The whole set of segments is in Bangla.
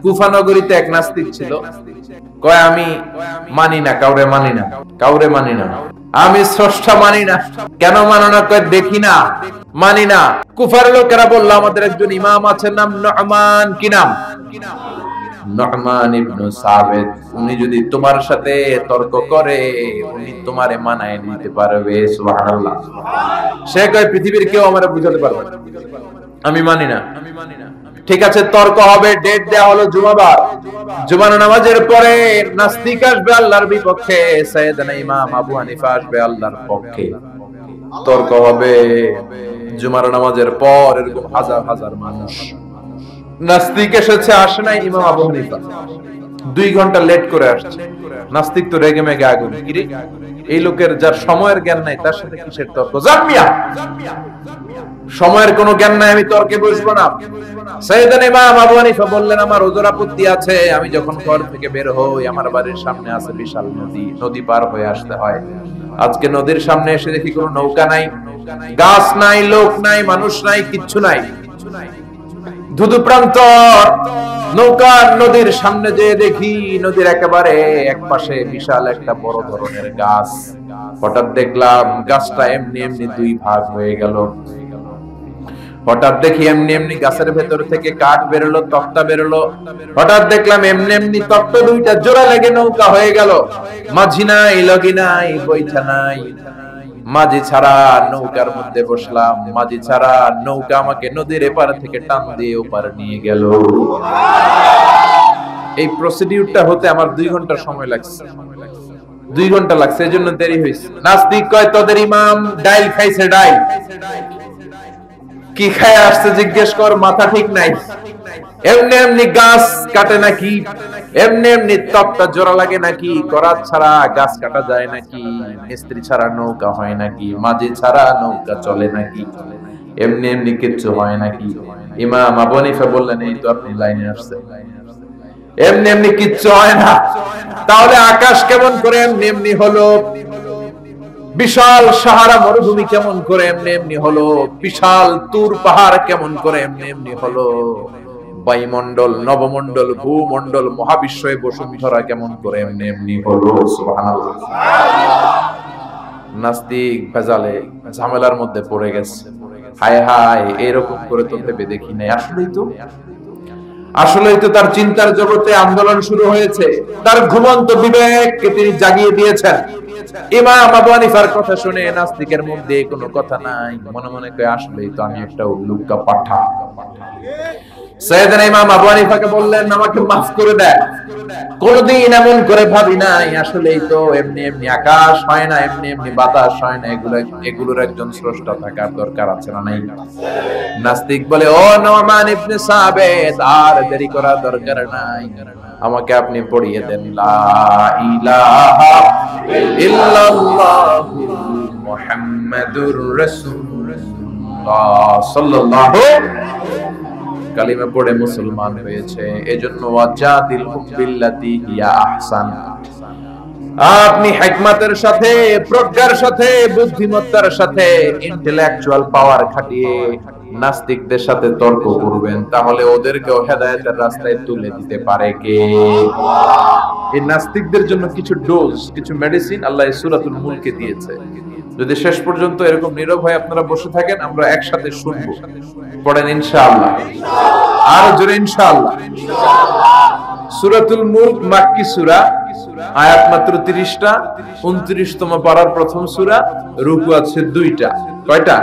কুফা নগরীতে এক নাস্তিক ছিল, কয় আমি মানি না, কাউরে মানি না, আমি স্রষ্টা মানি না। কেন মানো না? কয় দেখি না, মানি না। কুফার লোকেরা বলল আমাদের একজন ইমাম আছে, নাম নু'মান। কি নাম? নু'মান ইবনে সাবিত। উনি যদি তোমার সাথে তর্ক করে উনি তোমারে মানায় নিতে পারবে। সুবহানাল্লাহ। সে কয় পৃথিবীর কেউ আমারে বুঝাতে পারবে না, আমি মানি না। ঠিক আছে, তর্ক হবে। ডেট দেয়া হলো জুমাবার। জুমার নামাজের পরে নাস্তিক আসবে আল্লাহর বিপক্ষে, সাইয়েদনা ইমাম আবু হানিফা আসবে আল্লাহর পক্ষে। তর্ক হবে জুমার নামাজের পর। এরকম হাজার হাজার মানুষ। নাস্তিক এসেছে, আসে নাই ইমাম আবু হানিফা, 2 ঘন্টা লেট করে আসছে। নাস্তিক তো রেগে মেগে আগুন। কিরে, এই লোকের যার সময়ের জ্ঞান নাই তার সাথে কিসের তর্ক? জামিয়া, সময়ের কোনো জ্ঞান নাই, আমি তর্কে বসবো না। সাইয়েদনা ইমাম আবু হানিফা বললেন আমার ওজোর আপত্তি আছে। আমি যখন ঘর থেকে বের হই আমার বাড়ির সামনে আছে বিশাল নদী, নদী পার হয়ে আসতে হয়। আজকে নদীর সামনে এসে দেখি কোনো নৌকা নাই, গাছ নাই, লোক নাই, মানুষ নাই, কিচ্ছু নাই, ধুধু প্রান্তর। নৌকা নদীর সামনে যে দেখি নদীর একেবারে এক পাশে বিশাল একটা বড় ধরনের গাছ। হঠাৎ দেখলাম গাছটা এমনি এমনি 2 ভাগ হয়ে গেল। হঠাৎ দেখি এমনি এমনি গাছের ভেতর থেকে কাঠ বেরোলো, তক্তা বেরোলো। হঠাৎ দেখলাম এমনি এমনি তক্তা 2টা জোড়া লেগে নৌকা হয়ে গেল। মাঝি নাই, লগি নাই, বৈঠা নাই, মাঝি ছাড়া নৌকার মধ্যে বসলাম। মাঝি ছাড়া নৌকা আমাকে নদীর এপার থেকে টান দিয়ে ওপার নিয়ে গেল। এই প্রসিডিউরটা হতে আমার 2 ঘন্টা সময় লাগছে। 2 ঘন্টা লাগছে, এজন্য দেরি হয়েছে। নাস্তিক কয় তোদের ইমাম ডাইল খাইছে, ডাইল কি খায় আসছে জিজ্ঞেস কর, মাথা ঠিক নাই। এমনি এমনি গাছ কাটে নাকি? এমনি এমনি তক্তা জোড়া লাগে নাকি? করাত ছাড়া গাছ কাটা যায় নাকি? মিস্ত্রি ছাড়া নৌকা হয় নাকি? মাঝি ছাড়া নৌকা চলে নাকি? এমনি এমনি কিচ্ছু হয় নাকি? ইমাম আবু হানিফা বললেন এই তো আপনি লাইনে আসছেন, এমনি এমনি কিচ্ছু হয় না। তাহলে আকাশ কেমন করে এমনি এমনি হলো? বিশাল সাহারা মরুভূমি কেমন করে এমনি এমনি হলো? বিশাল তুর পাহাড় কেমন করে এমনি এমনি হলো? বায়ুমণ্ডল, নবমণ্ডল, ভূমণ্ডল, মহাবিশ্বয়ে বসুন্ধরা কেমন করে এমনি এমনি হলো? সুবহানাল্লাহ। নাস্তিক ভেজালে ঝামেলার মধ্যে পড়ে গেছে। হায় হায়, এরকম করে তো ভেবে দেখি নাই। আসলেই তো তার চিন্তার জগতে আন্দোলন শুরু হয়েছে। তার ঘুমন্ত বিবেককে তিনি জাগিয়ে দিয়েছেন। ইমাম আবু হানিফার কথা শুনে নাস্তিকের মধ্যে কোনো কথা নাই, মনে মনে কয় আসলেই তো আমি একটা উল্লুকা পাঠা। সাইয়েদনা ইমাম আবু হানিফাকে বললেন আমাকে মাফ করে দেন, কোনদিন এমন করে ভাবি নাই। আসলেই তো এমনি এমনি আকাশ হয় না, এমনি এমনি বাতাস হয় না, এগুলোর একজন স্রষ্টা থাকার দরকার আছে না নাই? নাস্তিক বলে ও নু'মান ইবনে সাবিত, আর দেরি করার দরকার নাই, আমাকে আপনি পড়িয়ে দেন লা ইলাহা ইল্লাল্লাহু মুহাম্মাদুর রাসূলুল্লাহ সাল্লাল্লাহু কালিমা পড়ে মুসলমান হয়েছে। এজন্য ওয়াজাদিলহুম বিল্লাতি হিয়া আহসান। আপনি হিকমতের সাথে, প্রজ্ঞার সাথে, বুদ্ধিমত্তার সাথে, ইন্টেলেকচুয়াল পাওয়ার খাটিয়ে নাস্তিকদের সাথে তর্ক করবেন, তাহলে ওদেরকেও হেদায়েতের রাস্তায় তুলে দিতে পারে কে? এই নাস্তিকদের জন্য কিছু ডোজ, কিছু মেডিসিন আল্লাহ সূরাতুল মুলকে দিয়েছে। যদি শেষ পর্যন্ত এরকম নীরব হয়ে আপনারা বসে থাকেন, আমরা একসাথে শুনবো। পড়েন ইনশাআল্লাহ, আর জোরে ইনশাআল্লাহ। সূরাতুল মুলক মাক্কি সূরা, আয়াত মাত্র 30টা, 29তম পারার প্রথম সূরা, রুকু আছে 2টা। কয়টা?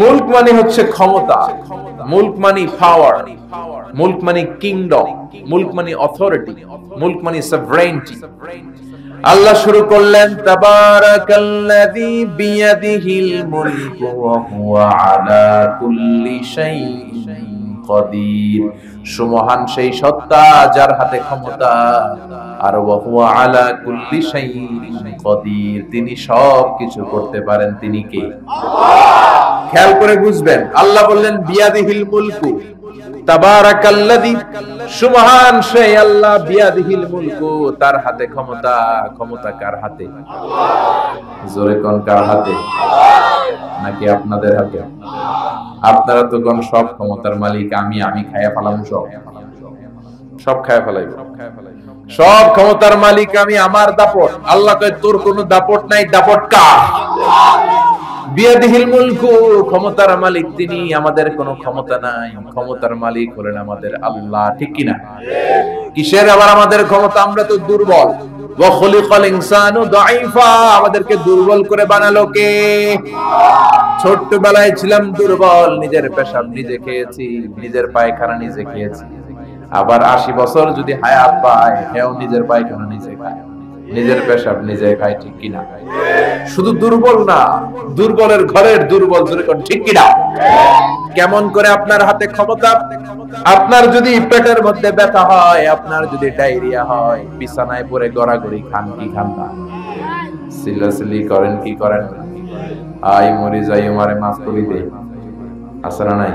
মুলক মানে হচ্ছে ক্ষমতা, মুলক মানে পাওয়ার, মুলক মানে কিংডম, মুলক মানে অথরিটি, মুলক মানে সভরেনিটি। আল্লাহ শুরু করলেন তাবারাকাল্লাযী বিয়াদিহিল মুলকু ওয়া হুয়া আলা কুল্লি শাইইন কাদির। সুমহান সেই সত্তা যার হাতে ক্ষমতা, আর ওয়া হুয়া আলা কুল্লি শাইইন কাদির, তিনি সব কিছু করতে পারেন। তিনি কে? আল্লাহ। খেয়াল করে বুঝবেন, আল্লাহ বললেন বিয়াদিহিল মুলকু, তাবারাকাল্লাযী, সুবহান সেই আল্লাহ, বিয়াদিহিল মুলকু, তার হাতে ক্ষমতা। ক্ষমতা কার হাতে? আল্লাহ। জোরে কোন কার হাতে? আল্লাহ। নাকি আপনাদের হাতে? আপনারা তো কোন সব ক্ষমতার মালিক, আমি খায়া ফেলাম সব। সব খায় ফেলাইব। সব ক্ষমতার মালিক আমি, আমার দাপট। আল্লাহ কয় তোর কোনো দাপট নাই, দাপট কার? বিয়াদিহিল মুলকু, ক্ষমতার মালিক তিনি, আমাদের কোনো ক্ষমতা নাই। ক্ষমতার মালিক হলেন আমাদের আল্লাহ, ঠিক কিনা? কিসের আবার আমাদের ক্ষমতা? আমরা তো দুর্বল। ওয়া খুলিকাল ইনসানু দাঈফা, আমাদেরকে দুর্বল করে বানালো কে? ছোট্টবেলায় ছিলাম দুর্বল, নিজের পেশাব নিজে খেয়েছি, নিজের পায়খানা নিজে খেয়েছি। আবার 80 বছর যদি হায়াত পায়, হেও নিজের পায়খানা নিজে খায়, নিজের পেশাব নিজে খায়, ঠিক কিনা? শুধু দুর্বল না, দুর্বলের ঘরের দুর্বল, ঠিক কিনা? কেমন করে আপনার হাতে ক্ষমতা? আপনার যদি পেটের মধ্যে ব্যথা হয়, আপনার যদি ডায়রিয়া হয়, বিছানায় পড়ে গড়াগড়ি খান কি খান না? সিলাসিলি করেন কি করেন? আই মরি যাই আমারে মাফ করে দে, আসরা নাই?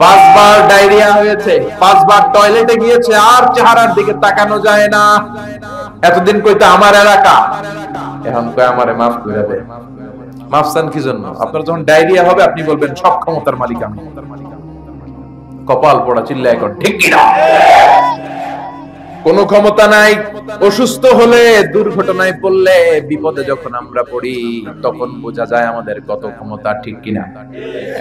5 বার ডায়রিয়া হয়েছে, 5 বার টয়লেটে গিয়েছে, আর চেহারার দিকে তাকানো যায় না। এতদিন কইতে আমার এলাকা, এখন কই আমারে মাফ করে দে। মাফ চান কি জন্য? আপনার যখন ডায়রিয়া হবে আপনি বলবেন সব ক্ষমতার মালিক আমি। কপাল পোড়া চিল্লায় এখন, ঠিক কি না? কোনো ক্ষমতা নাই। অসুস্থ হলে, দুর্ঘটনায় পড়লে, বিপদে যখন আমরা পড়ি, তখন বোঝা যায় আমাদের কত ক্ষমতা, ঠিক কিনা?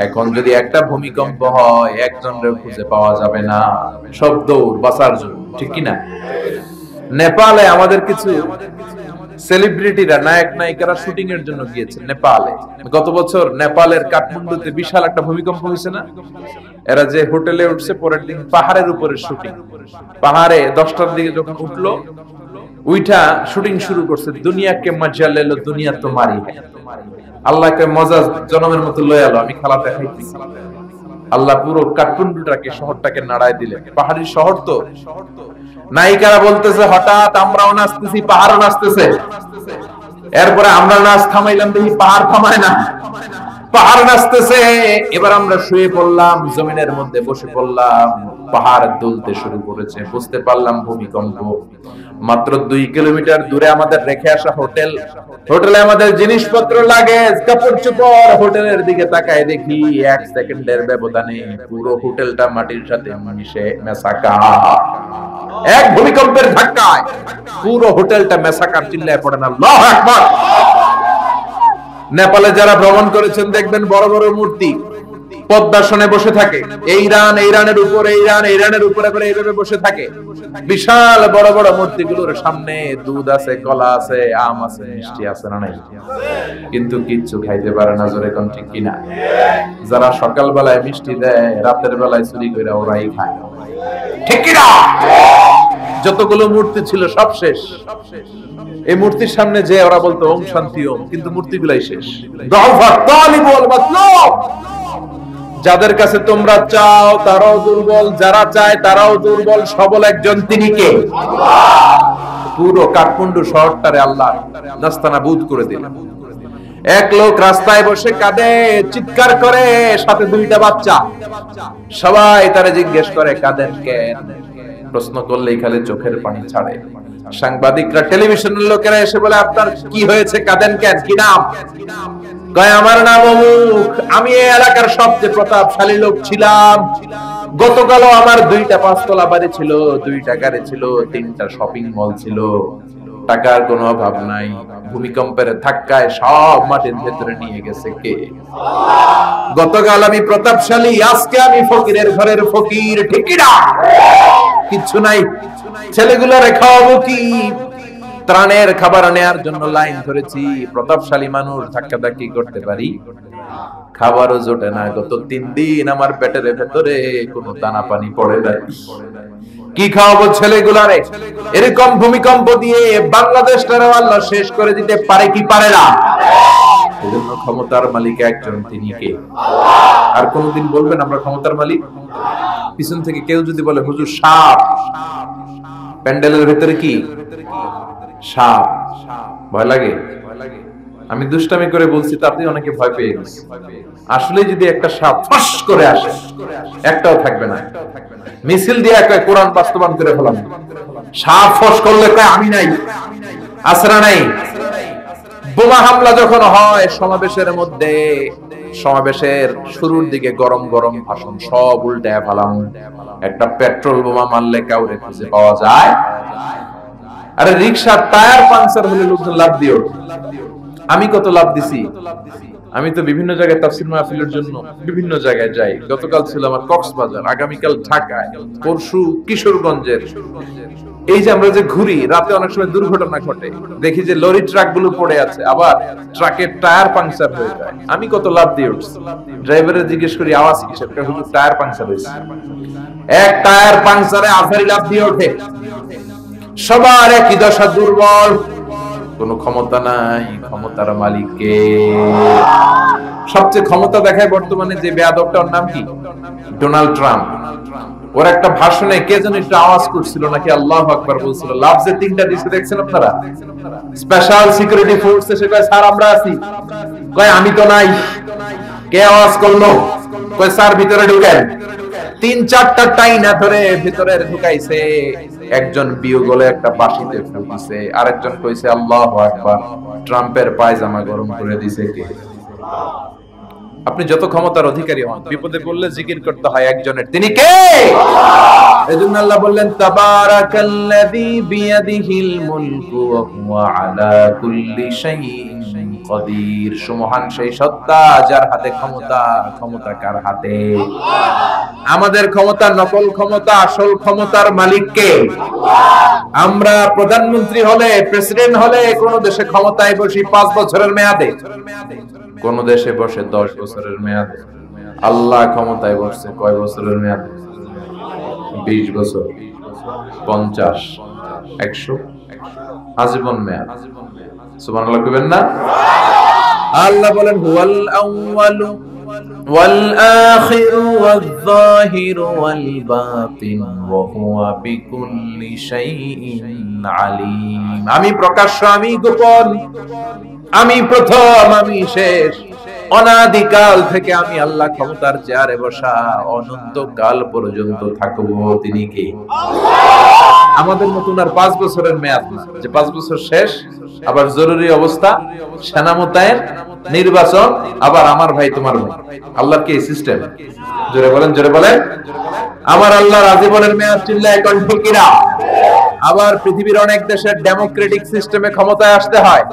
এখন যদি একটা ভূমিকম্প হয়, একজনের খুঁজে পাওয়া যাবে না, সব দৌড় বাঁচার জন্য, ঠিক কিনা? নেপালে আমাদের কিছু সেলিব্রিটিরা, নায়ক নায়িকারা শুটিং এর জন্য গিয়েছে নেপালে। গত বছর নেপালের কাঠমান্ডুতে বিশাল একটা ভূমিকম্প হয়েছে না? এরা যে হোটেলে উঠছে, পরের দিন পাহাড়ের উপরে শুটিং। পাহাড়ে 10টার দিকে যখন উঠলো, উইঠা শুটিং শুরু করছে। দুনিয়াকে মজা লেলো, দুনিয়া তোমারই হ্যায়। আল্লাহকে মজা জনমের মতো লয়ে এলো, আমি খেলাতে খাইতেছি। আল্লাহ পুরো কাঠমান্ডুটাকে, শহরটাকে নাড়ায় দিলেন। পাহাড়ি শহর তো। নায়িকারা বলতেছে হঠাৎ আমরাও নাচতেছি, পাহাড়ও নাচতেছে। এরপরে আমরা নাচ থামাইলাম, দেখি পাহাড় থামায় না, পাহাড় নাচতেছে। এবার আমরা শুয়ে পড়লাম, জমিনের মধ্যে বসে পড়লাম, পাহাড় দুলতে শুরু করেছে। বুঝতে পারলাম ভূমিকম্প। মাত্র 2 কিলোমিটার দূরে আমাদের রেখে আসা হোটেল, হোটেলে আমাদের জিনিসপত্র, লাগেজ, কাপড় চোপড়। হোটেলের দিকে তাকায় দেখি 1 সেকেন্ডের ব্যবধানে পুরো হোটেলটা মাটির সাথে মিশে মেসাকার। এক ভূমিকম্পের ধাক্কায় পুরো হোটেলটা মেসাকার। চিল্লায় পড়েন আল্লাহু আকবার। নেপালে যারা ভ্রমণ করেছেন দেখবেন বড় বড় মূর্তি পদ্মাসনে বসে থাকে। ইরানের উপরে, ইরানের উপরে করে এইভাবে বসে থাকে। বিশাল বড় বড় মূর্তিগুলোর সামনে দুধ আছে, কলা আছে, আম আছে, মিষ্টি আছে না নাই? কিন্তু কিচ্ছু খাইতে পারে না, জোরে কোন ঠিক কিনা? যারা সকাল বেলায় মিষ্টি দেয়, রাতের বেলায় চুরি করে ওরাই খায়, ঠিক কিনা? যতগুলো মূর্তি ছিল সব শেষ। এই মূর্তির সামনে যে ওরা বলতো ওম শান্তি ওম, কিন্তু মূর্তিগুলাই শেষ। যাদের কাছে তোমরা চাও তারাও দুর্বল, যারা চায় তারাও দুর্বল। সবল একজন, তিনি কে? পুরো কাঠমান্ডু শহরটারে আল্লাহ নাস্তানাবুদ করে দিলেন। এক লোক রাস্তায় বসে কাঁদে, চিৎকার করে, সাথে 2টা বাচ্চা। সবাই তারে জিজ্ঞেস করে কাঁদেন কেন? প্রশ্ন করলেই খালি চোখের পানি ছাড়ে। সাংবাদিকরা, টেলিভিশনের লোকেরা এসে বলে আপনার কি হয়েছে, কাঁদেন কেন, কি নাম? কয় আমার নাম অমুক, আমি এই এলাকার সবচেয়ে প্রতাপশালী লোক ছিলাম। গতকালও আমার 2টা 5 তলা বাড়ি ছিল, 2টা গাড়ি ছিল, 3টা শপিং মল ছিল, টাকার কোনো অভাব নাই। ভূমিকম্পের ধাক্কায় সব মাটির ভেতরে নিয়ে গেছে কে? গতকাল আমি প্রতাপশালী, আজকে আমি ফকিরের ঘরের ফকির, ঠিক না? কিচ্ছু নাই। ছেলেগুলোরে খাওয়াবো কি? ত্রাণের খাবার নেয়ার জন্য লাইন ধরেছি। প্রতাপশালী মানুষ, ধাক্কাধাক্কি করতে পারি, খাবারও জোটে না। গত 3 দিন আমার পেটের ভেতরে কোনো দানা পানি পড়ে নাই। কি খাওয়াবো ছেলেগুলারে? এরকম ভূমিকম্প দিয়ে বাংলাদেশটারে আল্লাহ শেষ করে দিতে পারে কি পারে না? এজন্য ক্ষমতার মালিক একজন, তিনি কে? আর কোনদিন বলবেন আমরা ক্ষমতার মালিক? পিছন থেকে কেউ যদি বলে হুজুর সাপ, প্যান্ডেলের ভেতরে কি সাপ, ভয় লাগে? আমি দুষ্টামি করে বলছি, তাতে অনেকে ভয় পেয়ে গেছে। আসলে যদি একটা সাপ ফস করে আসে, একটাও থাকবে না। মিছিল দিয়ে একটা কোরআন বাস্তবায়ন করে ফেলাম। সাপ ফস করলে কয় আমি নাই, আসরা নাই। বোমা হামলা যখন হয় সমাবেশের মধ্যে, সমাবেশের শুরুর দিকে গরম গরম ভাষণ সব উল্টায় ফেলাম। একটা পেট্রোল বোমা মারলে কাউরে খুঁজে পাওয়া যায়? আরে রিকশার টায়ার পাংচার হলে লোকজন লাফ দিয়ে ওঠে। আমি কত লাভ দিছি। আমি তো বিভিন্ন জায়গায় তাফসীর মাহফিলের জন্য বিভিন্ন জায়গায় যাই। গতকাল ছিল আমার কক্সবাজার, আগামীকাল ঢাকায়, পরশু কিশোরগঞ্জের। এই যে আমরা যে ঘুরি, রাতে অনেক সময় দুর্ঘটনা ঘটে, দেখি যে লরি ট্রাক গুলো পড়ে আছে, আবার ট্রাকের টায়ার পাংচার হয়ে যায়। আমি কত লাভ দিয়ে উঠছি। ড্রাইভারের জিজ্ঞেস করি আওয়াজ কিসের? হুজুর টায়ার পাংচার হয়েছে। এক টায়ার পাংচারে আফারি লাভ দিয়ে ওঠে। সবার একই দশা, দুর্বল, কোনো ক্ষমতা নাই। ক্ষমতার মালিক কে? সবচেয়ে ক্ষমতা দেখায় বর্তমানে যে বেয়াদবটা, ওর নাম কি? Donald Trump. ওর একটা ভাষণে কে যেন একটু আওয়াজ করছিল, নাকি আল্লাহু আকবার বলছিল। লাভ যে তিনটা দিছে দেখছেন আপনারা? স্পেশাল সিকিউরিটি ফোর্স এসে কয় স্যার আমরা আছি, কয় আমি তো নাই। কে আওয়াজ করলো? কয় স্যার ভিতরে ঢুকেন। তিন চারটা টাইনা ধরে ভিতরে ঢুকাইছে। একজন বিয়োগলে একটা বাঁশিতে ফুঁকিছে, আরেকজন কইছে আল্লাহু আকবার। ট্রাম্পের পায়জামা গরম করে দিছে কে? আপনি যত ক্ষমতার অধিকারী হন, বিপদে পড়লে জিকির করতে হয় একজনের, তিনি কে? এজন্য আল্লাহ বললেন তাবারাকাল্লাযী বিয়াদিহিল মুলকু ওয়া হুয়া আলা কুল্লি শাইইন কাদির। সুমহান সেই সত্তা যার হাতে ক্ষমতা। ক্ষমতা কার হাতে? আমাদের ক্ষমতা নকল ক্ষমতা, আসল ক্ষমতার মালিক কে? আমরা প্রধানমন্ত্রী হলে, প্রেসিডেন্ট হলে কোন দেশে ক্ষমতায় বসি 5 বছরের মেয়াদে, কোন দেশে বসে 10 বছরের মেয়াদে। আল্লাহ ক্ষমতায় বসছে কয় বছরের মেয়াদে? 20 বছর, 50, 100, আজীবন মেয়াদ। সুবহানাল্লাহ কইবেন না? আল্লাহ বলেন হুয়াল আউয়ালু ওয়াল আখিরু ওয়াল যাহিরু ওয়াল বাতিন ওয়া হুয়া বিকুল্লি শাইইন আলীম। আমি প্রকাশ্য, আমি গোপন, আমি প্রথম, আমি শেষ। অনাদিকাল থেকে আমি আল্লাহ ক্ষমতার চেয়ারে বসা, অনন্তকাল পর্যন্ত থাকবো। তিনি কে? আমাদের মতন আর 5 বছরের মেয়াদ না যে 5 বছর শেষ, আবার জরুরি অবস্থা, সেনা মোতায়েন, নির্বাচন, আবার আমার ভাই তোমার ভাই। আল্লাহর কি সিস্টেম? জোরে বলেন, জোরে বলেন। আমার আল্লাহর আজীবনের মেয়াদ চিল্লায় কণ্ঠ কিরা। আবার পৃথিবীর অনেক দেশের ডেমোক্রেটিক সিস্টেমে ক্ষমতায় আসতে হয়,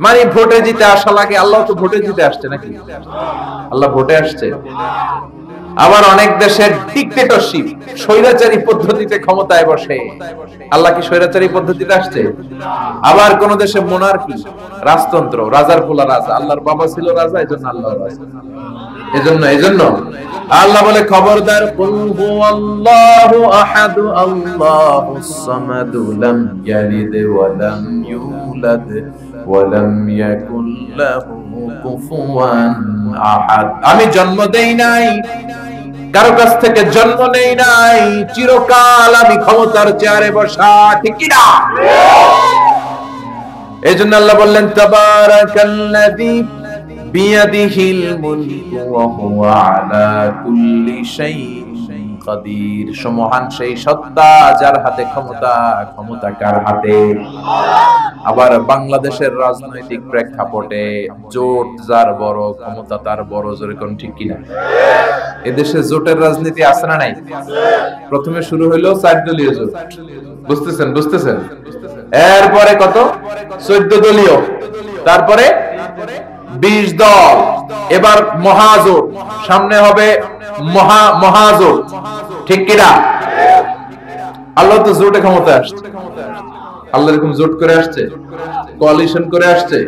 মানে ভোটে জিতে আসা লাগে। আল্লাহ তো ভোটে জিতে আসছে নাকি? আল্লাহ ভোটে আসছে। আবার অনেক দেশের ডিক্টেটরশিপ, স্বৈরাচারী পদ্ধতিতে ক্ষমতায় বসে। আল্লাহ কি স্বৈরাচারী পদ্ধতিতে আসছে? আবার কোন দেশে মোনার্কি, রাজতন্ত্র, রাজার পোলা রাজা। আল্লাহর বাবা ছিল রাজা, এজন্য আল্লাহ রাজা। এজন্য আল্লাহ বলে খবরদার, কুল হুয়াল্লাহু আহাদ আল্লাহুস সামাদ লাম ইয়ালিদ ওয়া লাম ইউলাদ ওয়া লাম ইয়াকুল লাহু কুফুয়ান আহাদ। আমি জন্ম দেই নাই, কারো কাছ থেকে জন্ম নেই নাই, চিরকাল আমি ক্ষমতার চেয়ারে বসা। ঠিক কি না? এজন্য আল্লাহ বললেন তাবারাকাল্লাযী বিয়াদিহিল মুলকু ওয়া হুয়া আলা কুল্লি শাইইন কাদির। সুমহান সেই সত্তা যার হাতে ক্ষমতা। ক্ষমতা কার হাতে? আবার বাংলাদেশের রাজনৈতিক প্রেক্ষাপটে জোট যার বড়, ক্ষমতা তার বড়। জোরে কোন ঠিক কিনা? এদেশে জোটের রাজনীতি আছে না নাই? প্রথমে শুরু হইলো 4 দলীয় জোট, বুঝতেছেন? এরপরে কত? 14 দলীয়, তারপরে 20 দল, এবার মহাজোট, সামনে হবে মহাজোট। ঠিক কিনা? আল্লাহ তো জোটে ক্ষমতা আসছে। আল্লাহ এরকম জোট করে আসছে, কোয়ালিশন করে আসছে।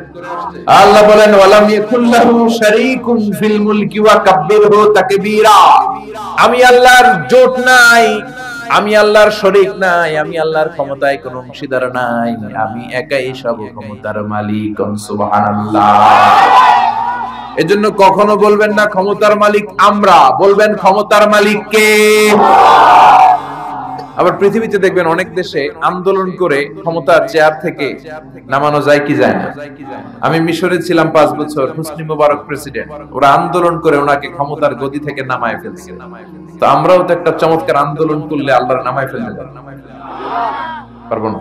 আল্লাহ বলেন ওয়ালাম ইয়াকুল্লাহু শারীকুন ফিল মুলকি ওয়া কাব্বিরহু তাকবীরা। আমি আল্লাহর জোট নাই, আমি আল্লাহর শরীক নাই, আমি আল্লাহর ক্ষমতায় কোনো অংশীদার নাই। আমি একাই সব ক্ষমতার মালিক। সুবহানাল্লাহ। এজন্য কখনো বলবেন না ক্ষমতার মালিক আমরা, বলবেন ক্ষমতার মালিক কে? আবার পৃথিবীতে দেখবেন অনেক দেশে আন্দোলন করে ক্ষমতার চেয়ার থেকে নামানো যায় কি যায় না। আমি মিশরে ছিলাম 5 বছর, হোসনি মোবারক প্রেসিডেন্ট, ওরা আন্দোলন করে ওনাকে ক্ষমতার গদি থেকে নামায় ফেলছে। তো আমরাও তো একটা চমৎকার আন্দোলন করলে আল্লাহর নামায় ফেলতে পারবো না?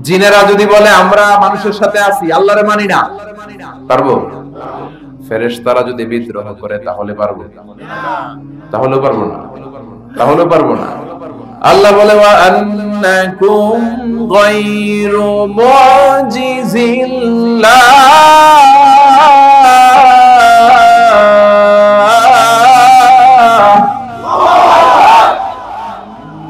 জিনেরা যদি বলে আমরা মানুষের সাথে আছি, আল্লাহরে মানি না, পারবো? ফেরেশতারা যদি বিদ্রোহ করে তাহলে পারবো? তাহলে পারবো না, তাহলে পারবো না। আল্লাহ বলে ওয়া আন্নাকুম গায়রু মুজিজিল্লাহ,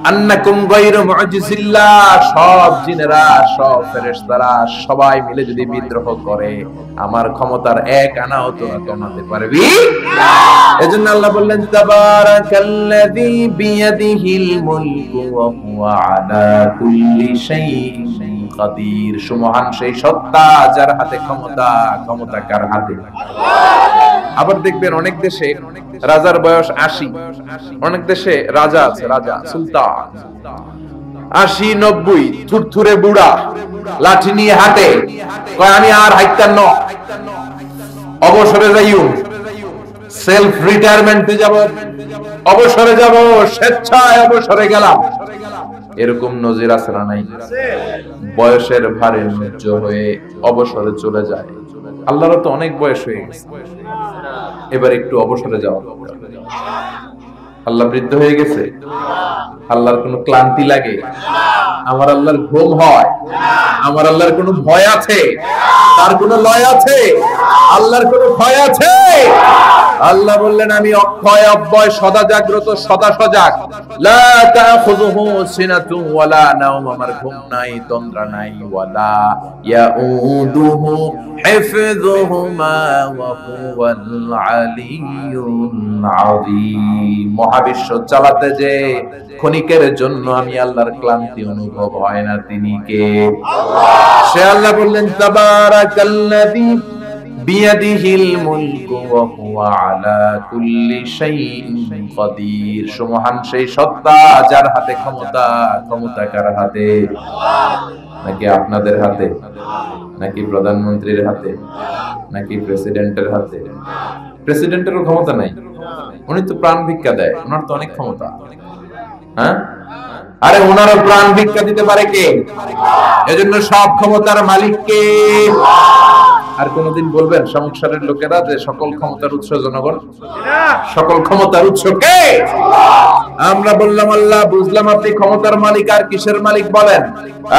আন্নাকুম গায়রু মুজিজিল্লাহ, সব জিনেরা সব ফেরেশতারা সবাই মিলে যদি বিদ্রোহ করে আমার ক্ষমতার এক আনাও তোরা কমাতে পারবি না। এজন্য আল্লাহ বললেন তাবারাকাল্লাযী বিয়াদিহিল মুলকু ওয়া হুয়া আলা কুল্লি শাইইন কাদির। সুমহান সেই সত্তা যার হাতে ক্ষমতা, ক্ষমতা কার হাতে? আবার দেখবেন অনেক দেশে রাজার বয়স ৮০, অনেক দেশে রাজা আছে, রাজা সুলতান ৮০-৯০, থুরথুরে বুড়া, লাঠি নিয়ে হাতে, কয় আমি আর হাইতাম ন, অবসরে যাইও, সেলফ রিটায়ারমেন্টে যাব, অবসরে যাব, স্বেচ্ছায় অবসরে গেলাম। এরকম নজির আছে না নাই? বয়সের ভারে নুজ্জ হয়ে অবসরে চলে যায়। আল্লাহর তো অনেক বয়স হয়ে গেছে, এবার একটু অবসরে যাওয়া। আল্লাহ বৃদ্ধ হয়ে গেছে? আল্লাহর কোনো ক্লান্তি লাগে? আমার আল্লাহর ঘুম হয়? আমার আল্লাহর কোনো ভয় আছে? তার কোনো লয় আছে? আল্লাহর কোনো ভয় আছে? আল্লাহ বললেন আমি অক্ষয় অব্যয়, সদা জাগ্রত, সদা সজাগ। লা তাখুযুহু সিনাতু ওয়ালা নাওম, আমার ঘুম নাই, তন্দ্রা নাই। ওয়ালা ইয়াউদুহু হিফযুহুমা ওয়া হুয়াল আলিয়্যুল আযীম। মহাবিশ্ব চালাতে যে ক্ষণিকের জন্য আমি আল্লাহর ক্লান্তি অনুভব হয় না, তিনি কে? আল্লাহ। সে আল্লাহ বললেন তাবারাকাল্লাযী বিয়াদিহিল মুলকু ওয়া হুয়া আলা কুল্লি শাইইন কাদির। সুমহান সেই সত্তা যার হাতে ক্ষমতা, ক্ষমতা কার হাতে? নাকি আপনাদের হাতে, নাকি প্রধানমন্ত্রীর হাতে, নাকি প্রেসিডেন্টের হাতে? প্রেসিডেন্টেরও ক্ষমতা নাই, উনি তো প্রাণ ভিক্ষা দেয়, ওনার তো অনেক ক্ষমতা। হ্যাঁ, আরে ওনারও প্রাণ ভিক্ষা দিতে পারে কে? এজন্য সব ক্ষমতার মালিক কে? আর কোনদিন বলবেন সংসারের লোকেরা যে সকল ক্ষমতার উৎস জনগণ? সকল ক্ষমতার উৎস কে? আমরা বললাম আল্লাহ, বুঝলাম আপনি ক্ষমতার মালিক, আর কিসের মালিক বলেন?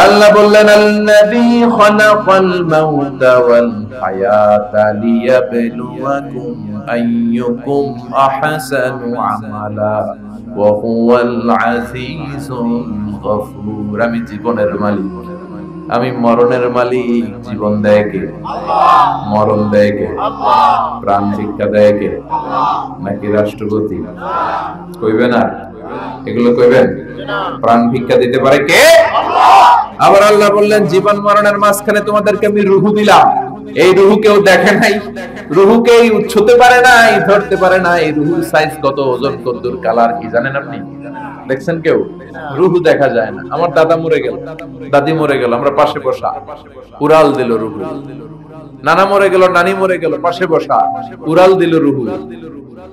আল্লাহ বললেন আল্লাযী খালাকাল মাউতা ওয়াল হায়াতা লিয়াবলুয়াকুম আইয়ুকুম আহসানু আমালা ওয়া হুয়াল আজিজুল গফুর। আমি জীবনের মালিক, আমি মরণের মালিক। জীবন দেয় কে? মরণ দেয় কে? প্রাণ ভিক্ষা দেয় কে? নাকি রাষ্ট্রপতি? কইবেন না এগুলো? কইবেন? প্রাণ ভিক্ষা দিতে পারে কে? আবার আল্লাহ বললেন জীবন মরণের মাঝখানে তোমাদেরকে আমি রূহ দিলাম। এই রূহ কেউ দেখে নাই, রূহকে ছুঁতে পারে নাই, ধরতে পারে নাই। রূহুর সাইজ কত, ওজন কত, কালার কি জানেন আপনি? দেখছেন কেউ? রূহ দেখা যায় না। আমার দাদা মরে গেল, দাদি মরে গেল, আমরা পাশে বসা, উড়াল দিল রূহ। নানা মরে গেল, নানি মরে গেল, পাশে বসা, উড়াল দিল রূহ।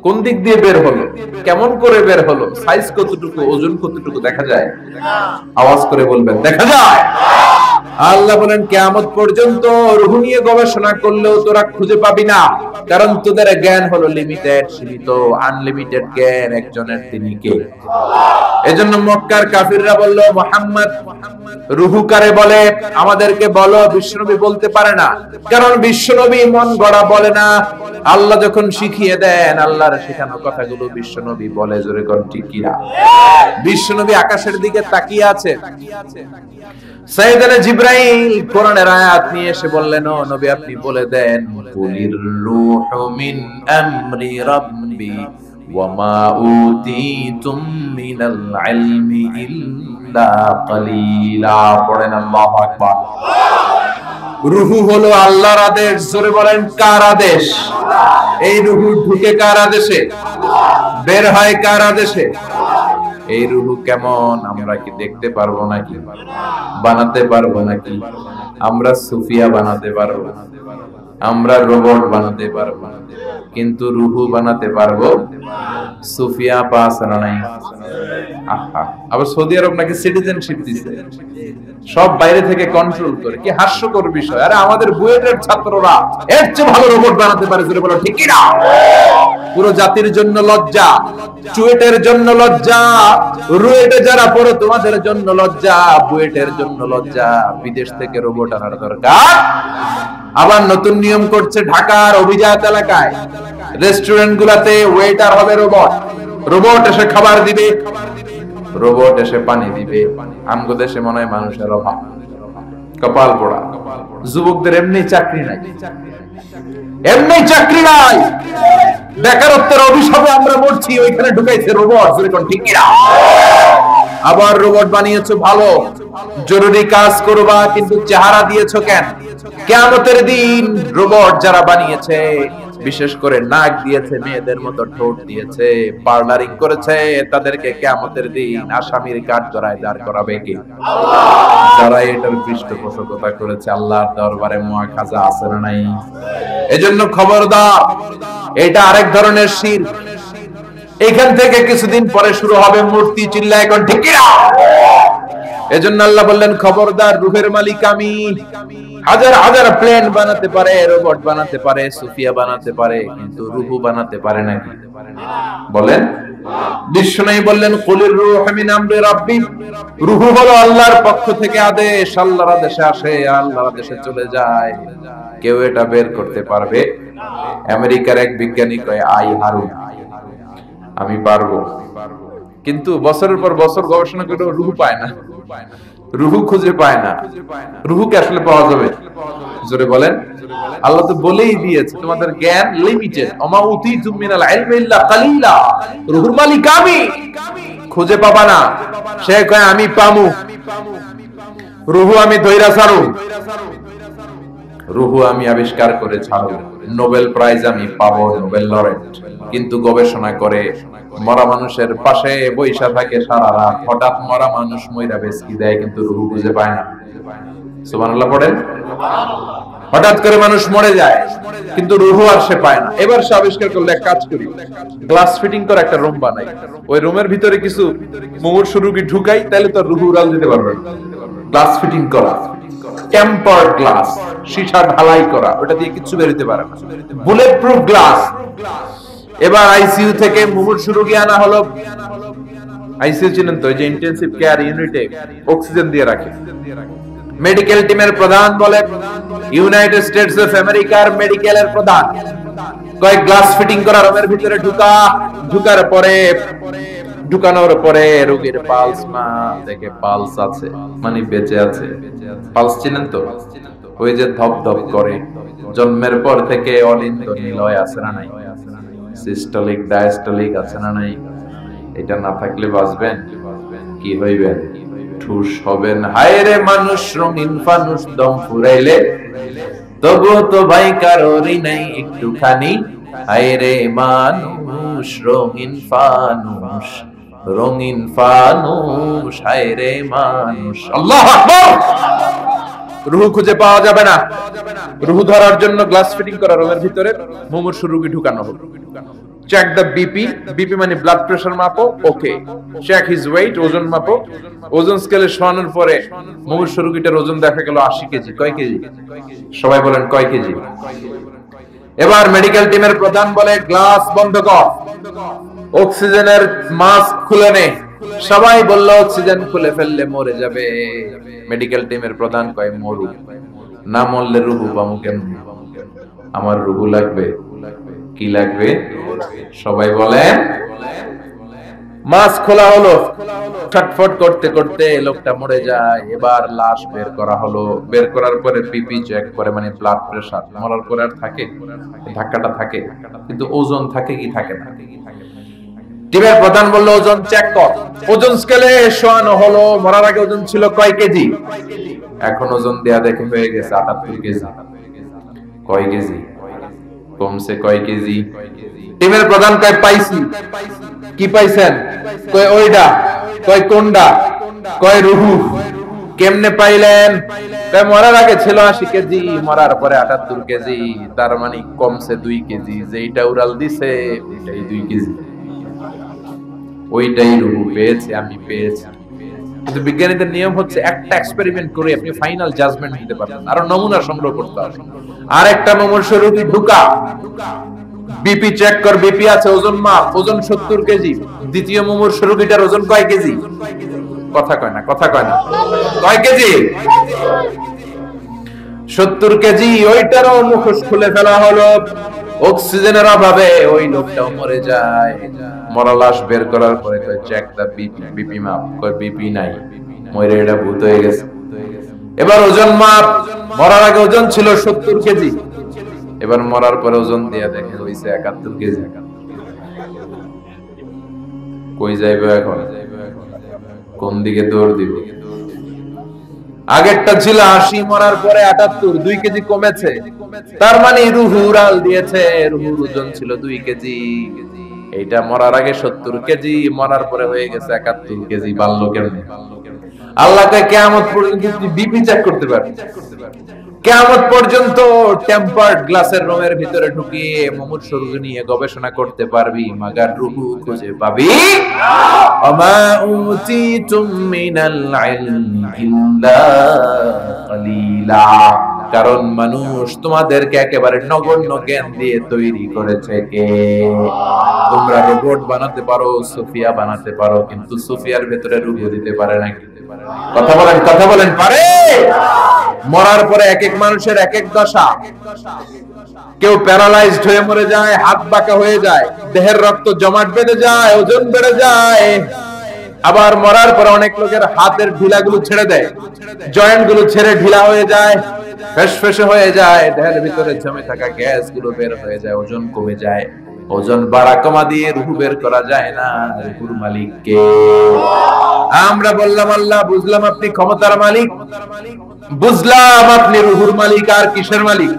কোন দিক দিয়ে বের হলো, কেমন করে বের হলো, সাইজ কতটুকু, ওজন কতটুকু দেখা যায়? আওয়াজ করে বলবেন দেখা যায়। আল্লাহ বলেন কিয়ামত পর্যন্ত রূহ নিয়ে গবেষণা করলেও তোরা খুঁজে পাবি না, কারণ তোদের জ্ঞান হলো লিমিটেড, সীমিত। আনলিমিটেড জ্ঞান একজনের, তিনি কে? এজন্য মক্কার কাফিররা বলল মুহাম্মদ রূহ কারে বলে, আমাদেরকে বলো। বিশ্বনবী বলতে পারে না, কারণ বিশ্বনবী মন গড়া বলে না। আল্লাহ যখন শিখিয়ে দেন, আল্লাহর শেখানো কথাগুলো বিশ্বনবী বলে। জোরে কোন ঠিক কিনা? বিশ্বনবী আকাশের দিকে তাকিয়ে আছে, সাইয়েদনা জিবরাইল কোরআনের আয়াত নিয়ে এসে বললেন ও নবী আপনি বলে দেন কুলির রূহু মিন আমরি রাব্বি ওয়া মা উতিতুম মিনাল ইলমি ইল্লা কালিলা। পড়েন আল্লাহু আকবার। রূহ হলো আল্লাহর আদেশ। জোরে বলেন কার আদেশ? এই রূহ ঢুকে কার আদেশে? বের হয় কার আদেশে? এই রূহ কেমন আমরা কি দেখতে পারবো নাকি? বানাতে পারবো নাকি? আমরা সুফিয়া বানাতে পারবো? আমরা রোবট বানাতে পারবো কিন্তু রুহু বানাতে পারবো? সুফিয়া পাস নাই। আহা, আবার সৌদি আরব নাকি সিটিজেনশিপ দিছে, সব বাইরে থেকে কন্ট্রোল করে। কি হাস্যকর বিষয়! আরে আমাদের বুয়েটের ছাত্ররা এর চেয়ে ভালো রোবট বানাতে পারে, জোরে বলো ঠিক কি না? পুরো জাতির জন্য লজ্জা, চুয়েটের জন্য লজ্জা, রুয়েটে যারা পড়ো তোমাদের জন্য লজ্জা, বুয়েটের জন্য লজ্জা। বিদেশ থেকে রোবট আনার দরকার। আবার নতুন নিয়ম করছে ঢাকার অভিজাত এলাকায় রেস্টুরেন্ট গুলাতে ওয়েটার হবে রোবট। রোবট এসে খাবার দিবে, রোবট এসে পানি দিবে। আমগো দেশে মনে হয় মানুষের অভাব, কপাল পোড়া। যুবকদের এমনি চাকরি নাই, এমনি চাকরি নাই, বেকারত্বের অভিশাপে আমরা মরছি, ওইখানে ঢুকাইছে রোবট, যেরকম ঠিক কিনা? আবার রোবট বানিয়েছো ভালো, জরুরি কাজ করবা, কিন্তু চেহারা দিয়েছো কেন? কিয়ামতের দিন রোবট যারা বানিয়েছে, বিশেষ করে নাক দিয়েছে, মেয়েদের মতো ঠোঁট দিয়েছে, পার্লারিং করেছে, তাদেরকে কিয়ামতের দিন আসামির কাঠগড়ায় দাঁড় করাবে কে? যারা এটার পৃষ্ঠপোষকতা করেছে আল্লাহর দরবারে মুআখাজা আছে না নাই? এজন্য খবরদার, এটা আরেক ধরনের শিরক। এখান থেকে কিছুদিন পরে শুরু হবে মূর্তি চিল্লা, এখন ঠিক কি না? এজন্য আল্লাহ বললেন খবরদার, রূহের মালিক আমি। হাজার হাজার প্লেন বানাতে পারে, রোবট বানাতে পারে, সুফিয়া বানাতে পারে, কিন্তু রূহু বানাতে পারে নাকি? বলেন। বিষ্ণু বললেন কুলির রূহ মিন আমরি রাব্বি, রূহু হলো আল্লাহর পক্ষ থেকে আদেশ, আল্লাহর আদেশে আসে, আল্লাহর আদেশে চলে যায়। কেউ এটা বের করতে পারবে? আমেরিকার এক বিজ্ঞানী কয় আই হারুন, আমি পারবো। কিন্তু বছরের পর বছর গবেষণা করে রূহু পায় না, রূহু খুঁজে পায় না। রূহুকে আসলে পাওয়া যাবে? জোরে বলেন। আল্লাহ তো বলেই দিয়েছে তোমাদের জ্ঞান লিমিটেড, ওমা উতিতুম মিনাল ইলমি ইল্লা কালিলা। রূহুর মালিক আমি, খুঁজে পাবা না। সে কয় আমি পামু, রূহু আমি ধইরা ছাড়ু, রূহু আমি আবিষ্কার করে ছাড়ু, নোবেল প্রাইজ আমি পাবো, নোবেল লরেট। কিন্তু গবেষণা করে মরা মানুষের পাশে বৈশা থাকে সারা রাত, হঠাৎ মরা মানুষ মইরা বেশকি দেয়, কিন্তু রূহু খুঁজে পায় না। সুবহানাল্লাহ পড়েন। হঠাৎ করে মানুষ মরে যায়, কিন্তু রূহু আর সে পায় না। এবার সে আবিষ্কার করলে এক কাজ করি, গ্লাস ফিটিং করে একটা রুম বানাই, ওই রুমের ভিতরে কিছু মুমূর্ষু রোগী ঢুকাই, তাহলে তো রূহু উড়াল দিতে পারবে না। গ্লাস ফিটিং করা, টেম্পারড গ্লাস, সীসা ঢালাই করা, ওটা দিয়ে কিছু বের হতে পারে না, বুলেট প্রুফ গ্লাস। এবার আইসিইউ থেকে মুমূর্ষু রোগী আনা হলো। আইসিইউ চিনেন তো, যে ইন্টেনসিভ কেয়ার ইউনিটে অক্সিজেন দিয়ে রাখে। মেডিকেল টিমের প্রধান বলে, ইউনাইটেড স্টেটস অফ আমেরিকার মেডিকেলের প্রধান কয় গ্লাস ফিটিং করা রুমের ভিতরে ঢুকার পরে, ঢুকানোর পরে রোগীর পালস মা দেখে পালস আছে, মানে বেঁচে আছে। পালস চিনেন তো, ওই যে ধপ ধপ করে, জন্মের পর থেকে অলিন্দ নিলয় আছে না নাই, সিস্টোলিক ডায়াস্টোলিক আছে না নাই? এটা না থাকলে বাঁচবেন? কি হইবেন? ঠুস হবেন। হায় রে মানুষ রঙিন ফানুষ, দম ফুরাইলে তবু তো ভাই কারোরই নাই একটুখানি। হায় রে মানুষ রঙিন ফানুষ, রঙিন ফানুষ, হায় রে মানুষ। আল্লাহু আকবার। রূহু খুঁজে পাওয়া যাবে না। রূহু ধরার জন্য গ্লাস ফিটিং করা রুমের ভিতরে মুমূর্ষু রোগী ঢুকানো হলো। চেক দ্য বিপি, বিপি মানে ব্লাড প্রেসার মাপো, ওকে। চেক হিজ ওয়েট, ওজন মাপো। ওজন স্কেলে শোয়ানোর পরে মুমূর্ষু রোগীটার ওজন দেখা গেল 80 কেজি। কয় কেজি? সবাই বলেন কয় কেজি? এবার মেডিকেল টিমের প্রধান বলে গ্লাস বন্ধ কর, অক্সিজেনের মাস্ক খুলে নে। সবাই বলল অক্সিজেন খুলে ফেললে মরে যাবে। মেডিকেল টিমের প্রধান কয় মরু, না মরলে রূহু পামু কেন? আমার রূহু লাগবে। কি লাগবে? সবাই বলেন। মাস্ক খোলা হলো, ছটফট করতে করতে লোকটা মরে যায়। এবার লাশ বের করা হলো। বের করার পরে বিপি চেক করে, মানে ব্লাড প্রেসার। মরার পরে আর থাকে? ধাক্কাটা থাকে, কিন্তু ওজন থাকে কি থাকে না? টিমের প্রধান বলল ওজন চেক কর। ওজন স্কেলে শোয়ানো হলো। মরার আগে ওজন ছিল কয় কেজি? এখন ওজন দেয়া দেখে হয়ে গেছে 78 কেজি। কয় কেজি? কমছে কয় কেজি? টিমের প্রধান কয় পাইছি। কি পাইছেন? কয় ওইডা। কয় কোনডা? কয় রূহু। কেমনে পাইলেন? তাই মরার আগে ছিল 80 কেজি, মরার পরে 78 কেজি, তার মানে কমছে 2 কেজি। যেইটা উড়াল দিছে ওইটাই 2 কেজি, ওইটাই রূহ পেয়েছে, আমি পেয়েছি। কিন্তু বিজ্ঞানীদের নিয়ম হচ্ছে একটা এক্সপেরিমেন্ট করে আপনি ফাইনাল জাজমেন্ট দিতে পারবেন, আরো নমুনা সংগ্রহ করতে হবে। আর একটা মুমূর্ষু রোগী ঢুকা, বিপি চেক কর, বিপি আছে, ওজন মাপ, ওজন 70 কেজি। দ্বিতীয় মুমূর্ষু রোগীটার ওজন কয় কেজি? কথা কয় না, কথা কয় না, কয় কেজি? 70 কেজি। ওইটারও মুখোশ খুলে ফেলা হলো। অক্সিজেনের অভাবে ওই লোকটাও মরে যায়। মরা লাশ বের করার পরে কয় চেক দা বিপি, বিপি মাপ, কয় বিপি নাই, মরে এটা ভূত হয়ে গেছে। এবার ওজন মাপ, মরার আগে ওজন ছিল 70 কেজি, এবার মরার পরে ওজন দিয়া দেখে হইছে 71 কেজি। কই যাইবে এখন? কোন দিকে দৌড় দিব? আগেরটা ছিল 80, মরার পরে 78, 2 কেজি কমেছে। তার মানে রূহ উড়াল দিয়েছে, রূহুর ওজন ছিল 2 কেজি। এইটা মরার আগে 70 কেজি, মরার পরে হয়ে গেছে 71 কেজি। বাড়লো কেমনে? আল্লাহকে কিয়ামত পর্যন্ত বিপি চেক করতে পারবে। কিয়ামত পর্যন্ত টেম্পার্ড গ্লাসের রুমের ভিতরে ঢুকিয়ে মুমূর্ষু রোগী নিয়ে গবেষণা করতে পারবি, মাগার রূহ খুঁজে পাবি না। আমা উতিতুম মিনাল ইলমি ইল্লা কালিলা। কারণ মানুষ তোমাদেরকে একেবারে নগণ্য জ্ঞান দিয়ে তৈরি করেছে কে? তোমরা রোবট বানাতে পারো, সোফিয়া বানাতে পারো, কিন্তু সোফিয়ার ভেতরে রূহ দিতে পারে না। কথা বলেন, কথা বলেন, পারে? মরার পরে এক এক মানুষের এক এক দশা। কেউ প্যারালাইজড হয়ে মরে যায়, হাত বাঁকা হয়ে যায়, দেহের রক্ত জমাট বেঁধে যায়, ওজন বেড়ে যায়। আবার মরার পরে অনেক লোকের হাতের ঢিলাগুলো ছেড়ে দেয়, জয়েন্ট গুলো ছেড়ে ঢিলা হয়ে যায়, ফেসফেসে হয়ে যায়, দেহের ভিতরে জমে থাকা গ্যাস গুলো বের হয়ে যায়, ওজন কমে যায়। ওজন বাড়া কমা দিয়ে রূহ বের করা যায় না। রূহুর মালিক কে? আমরা বললাম আল্লাহ, বুঝলাম আপনি ক্ষমতার মালিক, বুঝলাম আপনি রূহুর মালিক। আর কিসের মালিক?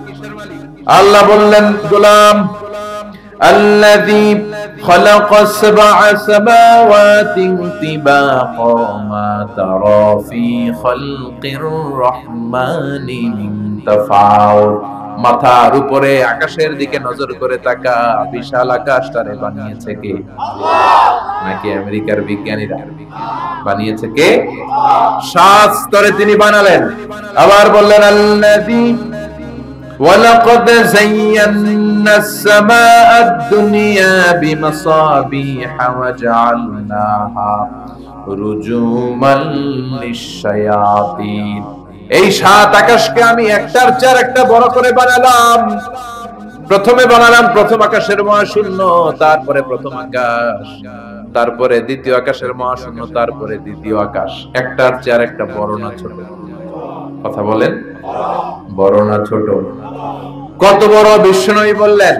আল্লাহ বললেন, গোলাম الذي خلق 7 سماوات طباقا ما ترى في خلق الرحمن من تفاوت। মাথার উপরে আকাশের দিকে নজর করে তাকা, বিশাল আকাশটারে বানিয়েছে কে? নাকি আমেরিকার বিজ্ঞানীরা? বানিয়েছে কে? 7 স্তরে তিনি বানালেন। আবার বললেন আল্লাযী وَلَقَدْ زَيَّنَّا السَّمَاءَ الدُّنْيَا بِمَصَابِيحَ وَجَعَلْنَاهَا رُجُومًا لِلشَّيَاطِينِ। এই 7 আকাশকে আমি একটার চেয়ে একটা বড় করে বানালাম। প্রথমে বানালাম প্রথম আকাশের মহাশূন্য, তারপরে প্রথম আকাশ, তারপরে দ্বিতীয় আকাশের মহাশূন্য, তারপরে দ্বিতীয় আকাশ। একটার চেয়ে একটা বড় না ছোট? কথা বলেন, বড় না ছোট? কত বড়? বিশ্বনবী বললেন,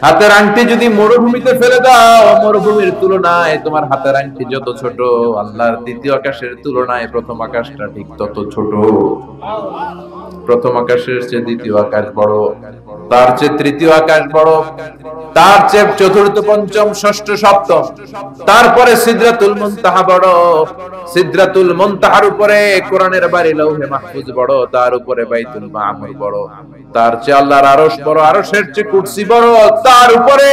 হাতের আংটি যদি মরুভূমিতে ফেলে দাও, মরুভূমির তুলনায় তোমার হাতের আংটি যত ছোট, আল্লাহর দ্বিতীয় আকাশের তুলনায় প্রথম আকাশটা ঠিক তত ছোট। প্রথম আকাশের চেয়ে দ্বিতীয় আকাশ বড়, তার চেয়ে তৃতীয় আকাশ বড়, তার চেয়ে চতুর্থ, পঞ্চম, ষষ্ঠ, সপ্তম, তারপরে সিদরাতুল মুনতাহা বড়, সিদরাতুল মুনতাহার উপরে কোরআনের বাড়ি লৌহে মাহফুজ বড়, তার উপরে বাইতুল মামুর বড়, তার চেয়ে আল্লাহর আরশ বড়, আরশের চেয়ে কুরসি বড়, তার উপরে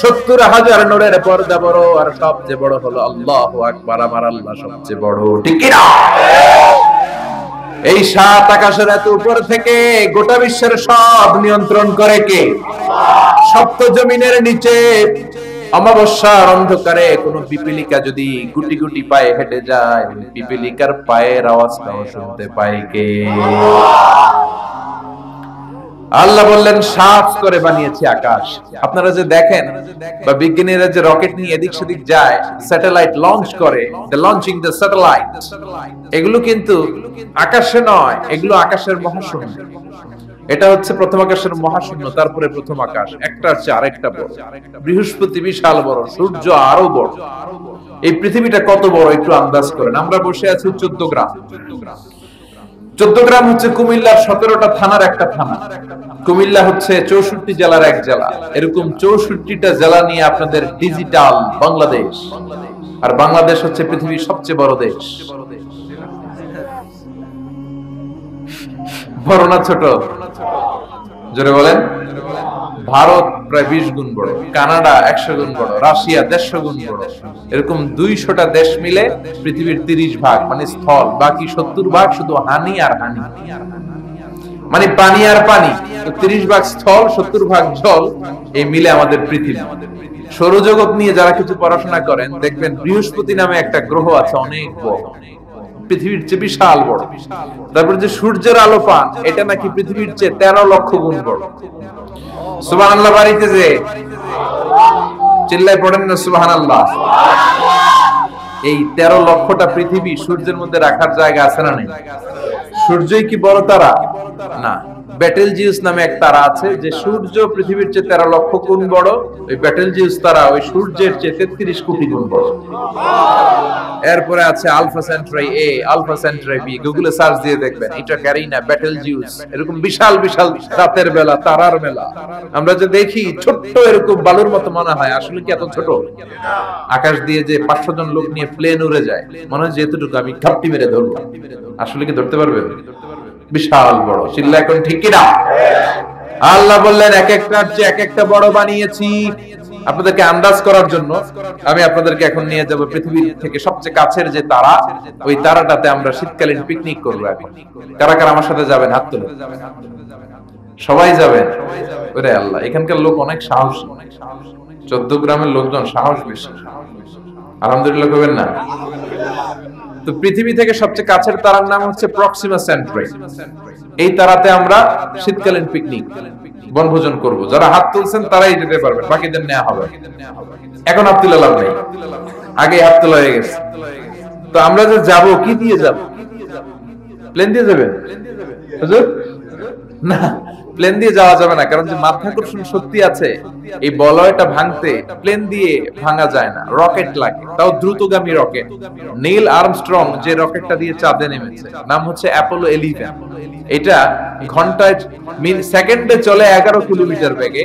70,000 নূরের পর্দা বড়, আর সবচেয়ে বড় হলো আল্লাহু আকবার, আমার আল্লাহ সবচেয়ে বড়। ঠিক কি না? এই 7 আকাশের এত উপর থেকে গোটা বিশ্বের সব নিয়ন্ত্রণ করে কে? সপ্ত জমিনের নিচে অমাবস্যার অন্ধকারে কোন পিপিলিকা যদি গুটি গুটি পায়ে হেঁটে যায়, পিপিলিকার পায়ের আওয়াজটাও শুনতে পায় কে? আল্লাহ বললেন 7 করে বানিয়েছি আকাশ। আপনারা যে দেখেন বা বিজ্ঞানীরা যে রকেট নিয়ে এদিক সেদিক যায়, স্যাটেলাইট লঞ্চ করে, দ্য লঞ্চিং দ্য স্যাটেলাইট, এগুলো কিন্তু আকাশে নয়, এগুলো আকাশের মহাশূন্য। এটা হচ্ছে প্রথম আকাশের মহাশূন্য, তারপরে প্রথম আকাশ, একটার চেয়ে আরেকটা বড়। বৃহস্পতি বিশাল বড়, সূর্য আরো বড়। এই পৃথিবীটা কত বড় একটু আন্দাজ করেন। আমরা বসে আছি 14 গ্রাম। 14 গ্রাম হচ্ছে কুমিল্লার 17টা থানার একটা থানা। কুমিল্লা হচ্ছে 64 জেলার এক জেলা। এরকম 64টা জেলা নিয়ে আপনাদের ডিজিটাল বাংলাদেশ। আর বাংলাদেশ হচ্ছে পৃথিবীর সবচেয়ে বড় দেশ। বড় না ছোট? জোরে বলেন। ভারত প্রায় 20 গুণ বড়, কানাডা 100 গুণ বড়, রাশিয়া 150 গুণ বড়। এরকম 200টা দেশ মিলে পৃথিবীর 30 ভাগ মানে স্থল, বাকি 70 ভাগ শুধু হানি আর হানি, মানে পানি আর পানি। 30 ভাগ স্থল, 70 ভাগ জল, এই মিলে আমাদের পৃথিবী। সৌরজগৎ নিয়ে যারা কিছু পড়াশোনা করেন দেখবেন বৃহস্পতি নামে একটা গ্রহ আছে, অনেক বড়, পৃথিবীর চেয়ে বিশাল বড়। তারপর যে সূর্যের আলো পান, এটা নাকি পৃথিবীর চেয়ে 13 লক্ষ গুণ বড়। সুবহানাল্লাহ বাড়িতে যে চিল্লায় পড়েন না সুবহানাল্লাহ। এই 13 লক্ষটা পৃথিবী সূর্যের মধ্যে রাখার জায়গা আছে না নেই? সূর্যই কি বড় তারা? না, ব্যাটেলজিউস নামে এক তারা আছে যে সূর্য পৃথিবীর চেয়ে 13 লক্ষ গুণ বড়। ওই ব্যাটেলজিউস তারা ওই সূর্যের চেয়ে 33 কোটি গুণ বড়। এরপরে আছে আলফা সেন্ট্রাই এ, আলফা সেন্ট্রাই বি, গুগলে সার্চ দিয়ে দেখবেন এটা ক্যারিনা, ব্যাটেলজিউস, এরকম বিশাল বিশাল রাতের বেলা তারার মেলা। আমরা যে দেখি ছোট্ট এরকম বালুর মতো মনে হয়, আসলে কি এত ছোট? আকাশ দিয়ে যে 500 জন লোক নিয়ে প্লেন উড়ে যায়, মনে হয় যেহেতুটুকু আমি ঘাপটি মেরে ধরবো, আসলে কি ধরতে পারবে? বিশাল বড়। চিল্লা এখন ঠিক কিনা? আল্লাহ বললেন এক একটার চেয়ে এক একটা বড় বানিয়েছি। আপনাদেরকে আন্দাজ করার জন্য আমি আপনাদেরকে এখন নিয়ে যাব পৃথিবীর থেকে সবচেয়ে কাছের যে তারা, ওই তারাটাতে আমরা শীতকালীন পিকনিক করবো। এখন কারা কারা আমার সাথে যাবেন? হাত তুলে। সবাই যাবেন? ওরে আল্লাহ, এখানকার লোক অনেক সাহসী, 14 গ্রামের লোকজন সাহস বেশি। আলহামদুলিল্লাহ করবেন না? তো পৃথিবী থেকে সবচেয়ে কাছের তারার নাম হচ্ছে প্রক্সিমা সেন্ট্রাই। এই তারাতে আমরা শীতকালীন পিকনিক বনভোজন করব। যারা হাত তুলছেন তারাই যেতে পারবেন, বাকিদের নেওয়া হবে। এখন হাত তুলে লাভ নেই, আগে হাত তোলা হয়ে গেছে। তো আমরা যে যাব, কি দিয়ে যাব? প্লেন দিয়ে যাবেন? হুজুর না, প্লেন দিয়ে যাওয়া যাবে না, কারণ যে মাধ্যাকর্ষণ শক্তি আছে এই বলয়টা ভাঙতে প্লেন দিয়ে ভাঙা যায় না, রকেট লাগে, তাও দ্রুতগামী রকেট। নীল আর্মস্ট্রং যে রকেটটা দিয়ে চাঁদে নেমেছে, নাম হচ্ছে অ্যাপোলো 11। এটা ঘন্টায় সেকেন্ডে চলে 11 কিলোমিটার বেগে,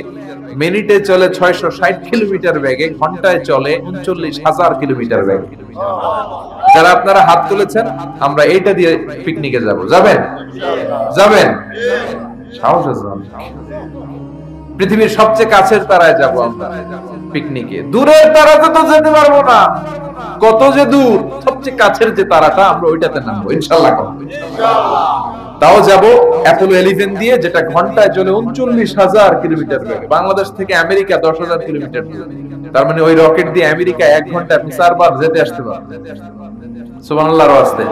মিনিটে চলে 660 কিলোমিটার বেগে, ঘন্টায় চলে 39,000 কিলোমিটার বেগে। যারা আপনারা হাত তুলেছেন, আমরা এইটা দিয়ে পিকনিকে যাব। যাবেন? যাবেন? সাহস আছে? পৃথিবীর সবচেয়ে কাছের তারায় যাব আমরা পিকনিকে। দূরের তারাতে তো যেতে পারবো না, কত যে দূর। সবচেয়ে কাছের যে তারাটা, আমরা ওইটাতে নামবো ইনশাআল্লাহ। তাও যাব অ্যাপোলো 11 দিয়ে, যেটা ঘন্টায় চলে 39,000 কিলোমিটার বেগে। বাংলাদেশ থেকে আমেরিকা 10,000 কিলোমিটার দূর। তার মানে ওই রকেট দিয়ে আমেরিকা 1 ঘন্টা আপনি 4 বার যেতে আসতে পারবেন। সুবহানাল্লাহর ওয়াস্তে।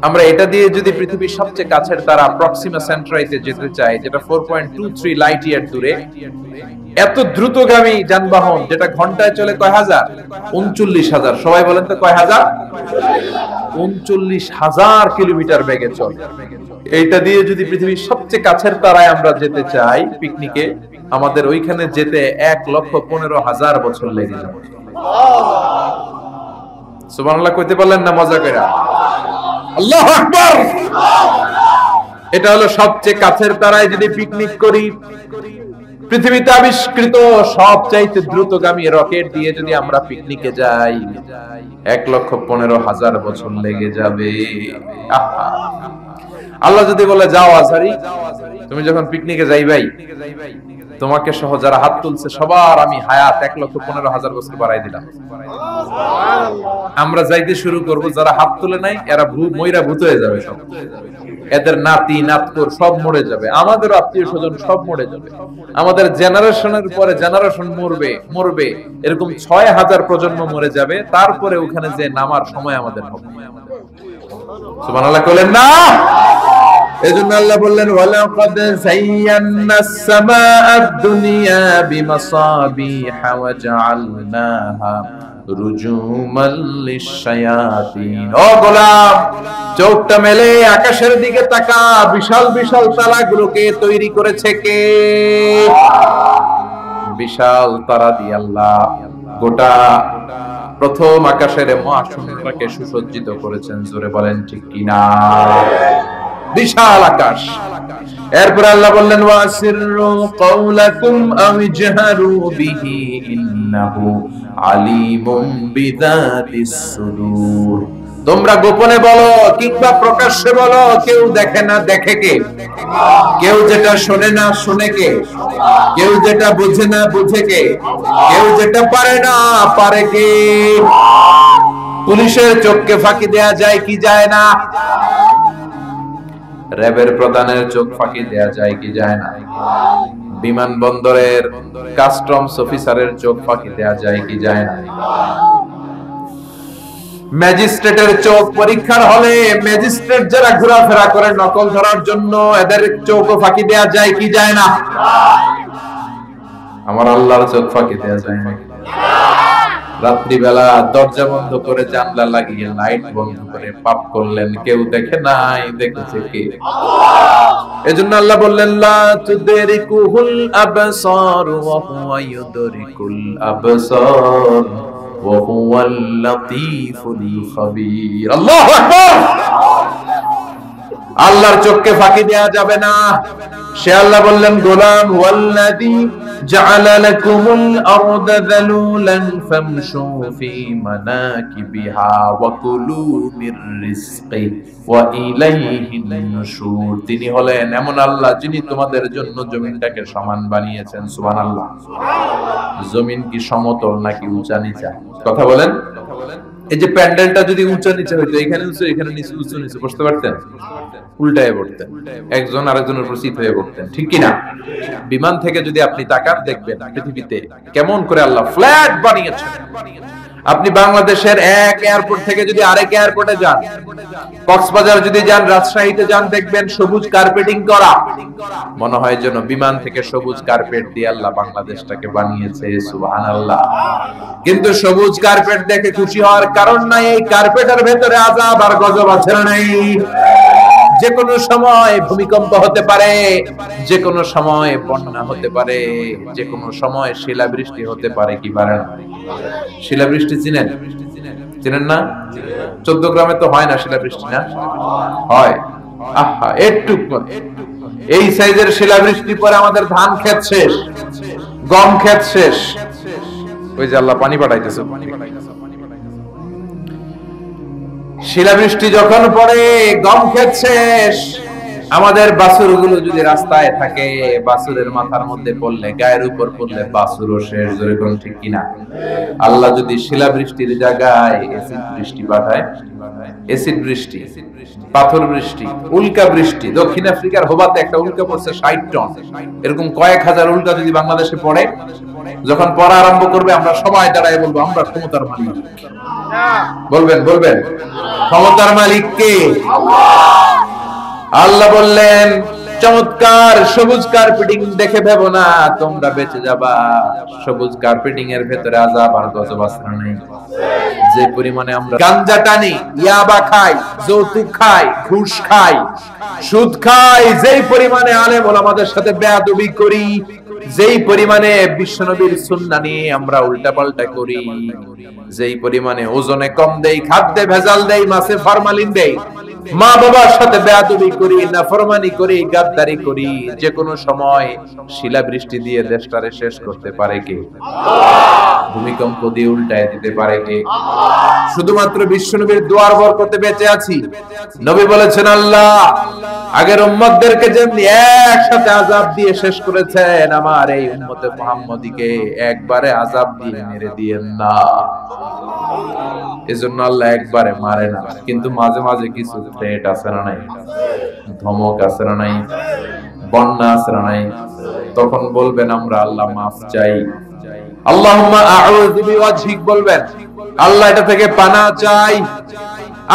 আমরা এটা দিয়ে যদি পৃথিবীর সবচেয়ে কাছের তারা প্রক্সিমা সেন্ট্রাইতে যেতে চাই, যেটা 4.23 লাইট ইয়ার দূরে, এত দ্রুতগামী যানবাহন যেটা ঘন্টায় চলে কয় হাজার? 39,000। সবাই বলেন তো কয় হাজার? 39,000 কিলোমিটার বেগে চলে। এইটা দিয়ে যদি পৃথিবীর সবচেয়ে কাছের তারায় আমরা যেতে চাই পিকনিকে, আমাদের ওইখানে যেতে 1,15,000 বছর লেগে যাবে। সুবহানাল্লাহ কইতে পারলেন না মজা কইরা? আল্লাহু আকবার। এটা হলো সবচেয়ে কাছের তারায় যদি পিকনিক করি, পৃথিবীতে আবিষ্কৃত সবচাইতে দ্রুতগামী রকেট দিয়ে যদি আমরা পিকনিকে যাই, 1,15,000 বছর লেগে যাবে। আল্লাহ যদি বলে যাও আজহারি, তুমি যখন পিকনিকে যাইবাই, তোমাকে সহ যারা হাত তুলছে সবার আমি হায়াত 1,15,000 বছর বাড়াই দিলাম। আমরা যাইতে শুরু করব, যারা হাত তুলে নাই এরা মইরা ভূত হয়ে যাবে সব। এদের নাতি নাতকুর সব মরে যাবে, আমাদের আত্মীয় স্বজন সব মরে যাবে, আমাদের জেনারেশনের পরে জেনারেশন মরবে, এরকম 6,000 প্রজন্ম মরে যাবে। তারপরে ওখানে যে নামার সময় আমাদের হবে। সুবহানাল্লাহ বলেন না? এজন্য আল্লাহ বললেন ওয়ালাকাদ যায়্যানাস সামাআদ দুনিয়া বিমাসাবিহা ওয়া জাআলনাহা রুজুমান লিশ-শায়াতিন। ও গোলাম, চোখটা মেলে আকাশের দিকে তাকা, বিশাল বিশাল তারাগুলোকে তৈরি করেছে কে? বিশাল তারা দিয়ে আল্লাহ গোটা প্রথম আকাশের মহাশূন্যটাকে সুসজ্জিত করেছেন। জোরে বলেন ঠিক কিনা? বিশাল আকাশ। এরপর আল্লাহ বললেন ওয়াসিররু কাওলাকুম আও জাহারু বিহি ইন্নাহু আলিমুম বিযাতিস সুদূর। তোমরা গোপনে বলো কিংবা প্রকাশ্যে বলো, কেউ দেখে না দেখে কে? কেউ যেটা শোনে না শোনে কে? কেউ যেটা বুঝে না বুঝে কে? কেউ যেটা পারে না পারে কে? পুলিশের চোখকে ফাঁকি দেয়া যায় কি যায় না? র্যাবের প্রধানের চোখ ফাঁকি দেয়া যায় কি যায় না? বিমানবন্দরের কাস্টমস অফিসারের চোখ ফাঁকি দেয়া যায় কি যায় না? ম্যাজিস্ট্রেটের চোখ পরীক্ষার হলে ম্যাজিস্ট্রেট যারা ঘোরাফেরা করে নকল ধরার জন্য, এদের চোখও ফাঁকি দেয়া যায় কি যায় না? আমার আল্লাহর চোখ ফাঁকি দেয়া যায় না। রাত্রিবেলা দরজা বন্ধ করে জানলা লাগিয়ে লাইট বন্ধ করে পাপ করলেন, কেউ দেখে নাই, দেখেছে কে? এজন্য আল্লাহ বললেন লা তুদরিকুহুল আবসার ওয়া হুয়া ইউদরিকুল আবসার ওয়া হুয়াল লাতীফুল খাবীর। আল্লাহু আকবার। আল্লাহর চোখকে ফাঁকি দেয়া যাবে না। সে আল্লাহ বললেন গোলাম ওয়াল্লাযী জাআলা লাকুমুল আরদা যালুলান ফামশু ফি মানাকিবিহা ওয়া কুলু মির রিজকি ওয়া ইলাইহিন নুশুর। তিনি হলেন এমন আল্লাহ যিনি তোমাদের জন্য জমিনটাকে সমান বানিয়েছেন। সুবহানাল্লাহ। জমিন কি সমতল নাকি উঁচা নিচা? কথা বলেন। এই যে প্যান্ডেলটা যদি উঁচা নিচা হইতো, এখানে উঁচু এখানে নিচু, উঁচু নিচু বসতে পারতেন? উল্টায় পড়তেন, একজন আরেকজনের উপর চিত হয়ে পড়তেন, ঠিক কিনা? বিমান থেকে যদি আপনি তাকান দেখবেন পৃথিবীতে কেমন করে আল্লাহ ফ্ল্যাট বানিয়েছেন। আপনি বাংলাদেশের এক এয়ারপোর্ট থেকে যদি আরেক এয়ারপোর্টে যান, কক্সবাজার যদি যান, রাজশাহীতে যান, দেখবেন সবুজ কার্পেটিং করা। মনে হয় যেন বিমান থেকে সবুজ কার্পেট দিয়ে আল্লাহ বাংলাদেশটাকে বানিয়েছে। সুবহানাল্লাহ। কিন্তু সবুজ কার্পেট দেখে খুশি হওয়ার কারণ নাই, এই কার্পেটের ভেতরে আযাব আর গজব আছে না নাই? যে কোনো সময় ভূমিকম্প হতে পারে, যে কোনো সময় বন্যা হতে পারে, যে কোনো সময় শিলাবৃষ্টি হতে পারে, কি পারে না? শিলাবৃষ্টি চিনেন? চিনেন না? 14 গ্রামে তো হয় না শিলাবৃষ্টি, না হয়? আহা, একটু এই সাইজের শিলাবৃষ্টি পরে আমাদের ধান ক্ষেত শেষ, গম ক্ষেত শেষ। ওই যে আল্লাহ পানি পাঠাইতেছে। শিলাবৃষ্টি যখন পড়ে গম ক্ষেত শেষ। আমাদের বাছুরগুলো যদি রাস্তায় থাকে, বাছুরের মাথার মধ্যে পড়লে, গায়ের উপর পড়লে বাছুরও শেষ। জোরে কোন ঠিক কিনা? আল্লাহ যদি শিলাবৃষ্টির জায়গায় এসিড বৃষ্টি পাঠায়, এসিড বৃষ্টি, পাথর বৃষ্টি, উল্কা বৃষ্টি। দক্ষিণ আফ্রিকার হোবাতে একটা উল্কা পড়ছে 60 টন। এরকম কয়েক হাজার উল্কা যদি বাংলাদেশে পড়ে, যখন পড়া আরম্ভ করবে আমরা সবাই দাঁড়ায় বলবো আমরা ক্ষমতার মালিক। বলবেন বলবেন ক্ষমতার মালিক কে? আল্লাহ বললেন চমৎকার সবুজ কার্পেটিং দেখে ভেবো না তোমরা বেঁচে যাবা। সবুজ কার্পেটিং এর ভেতরে আযাব আর গজব আছে না নাই? যে পরিমাণে আমরা গাঞ্জা টানি, ইয়াবা খাই, যৌতুক খাই, ঘুষ খাই, সুদ খাই, যেই পরিমাণে আলেম ওলামাদের সাথে বেয়াদবি করি, যেই পরিমাণে বিশ্বনবীর সুন্নাহ নিয়ে আমরা উল্টাপাল্টা করি, যেই পরিমাণে ওজনে কম দেই, খাদ্যে ভেজাল দেই, মাছে ফরমালিন দেই, মা বাবার সাথে বেয়াদবি করি, নাফরমানি করি, গাদ্দারি করি, যে কোনো সময় শিলাবৃষ্টি দিয়ে দেশটারে শেষ করতে পারে কে? ভূমিকম্প দিয়ে উল্টায় দিতে পারে কে? শুধুমাত্র বিশ্বনবীর দুয়ার বরকতে বেঁচে আছি। নবী বলেছেন আল্লাহ আগের উম্মতদেরকে যেমনি একসাথে আযাব দিয়ে শেষ করেছেন, আমার এই উম্মতে মুহাম্মদীকে একবারে আযাব দিয়ে মেরে দিয়েন না। এজন্য আল্লাহ একবারে মারে না, কিন্তু মাঝে মাঝে কিছু থ্রেট আছে না নাই? ধমক আছে না নাই? বন্যা আছে না নাই? তখন বলবেন আমরা আল্লাহ মাফ চাই, আল্লাহুম্মা আউযু বিওয়াজহিক বলবেন, আল্লাহ এটা থেকে পানাহ চাই,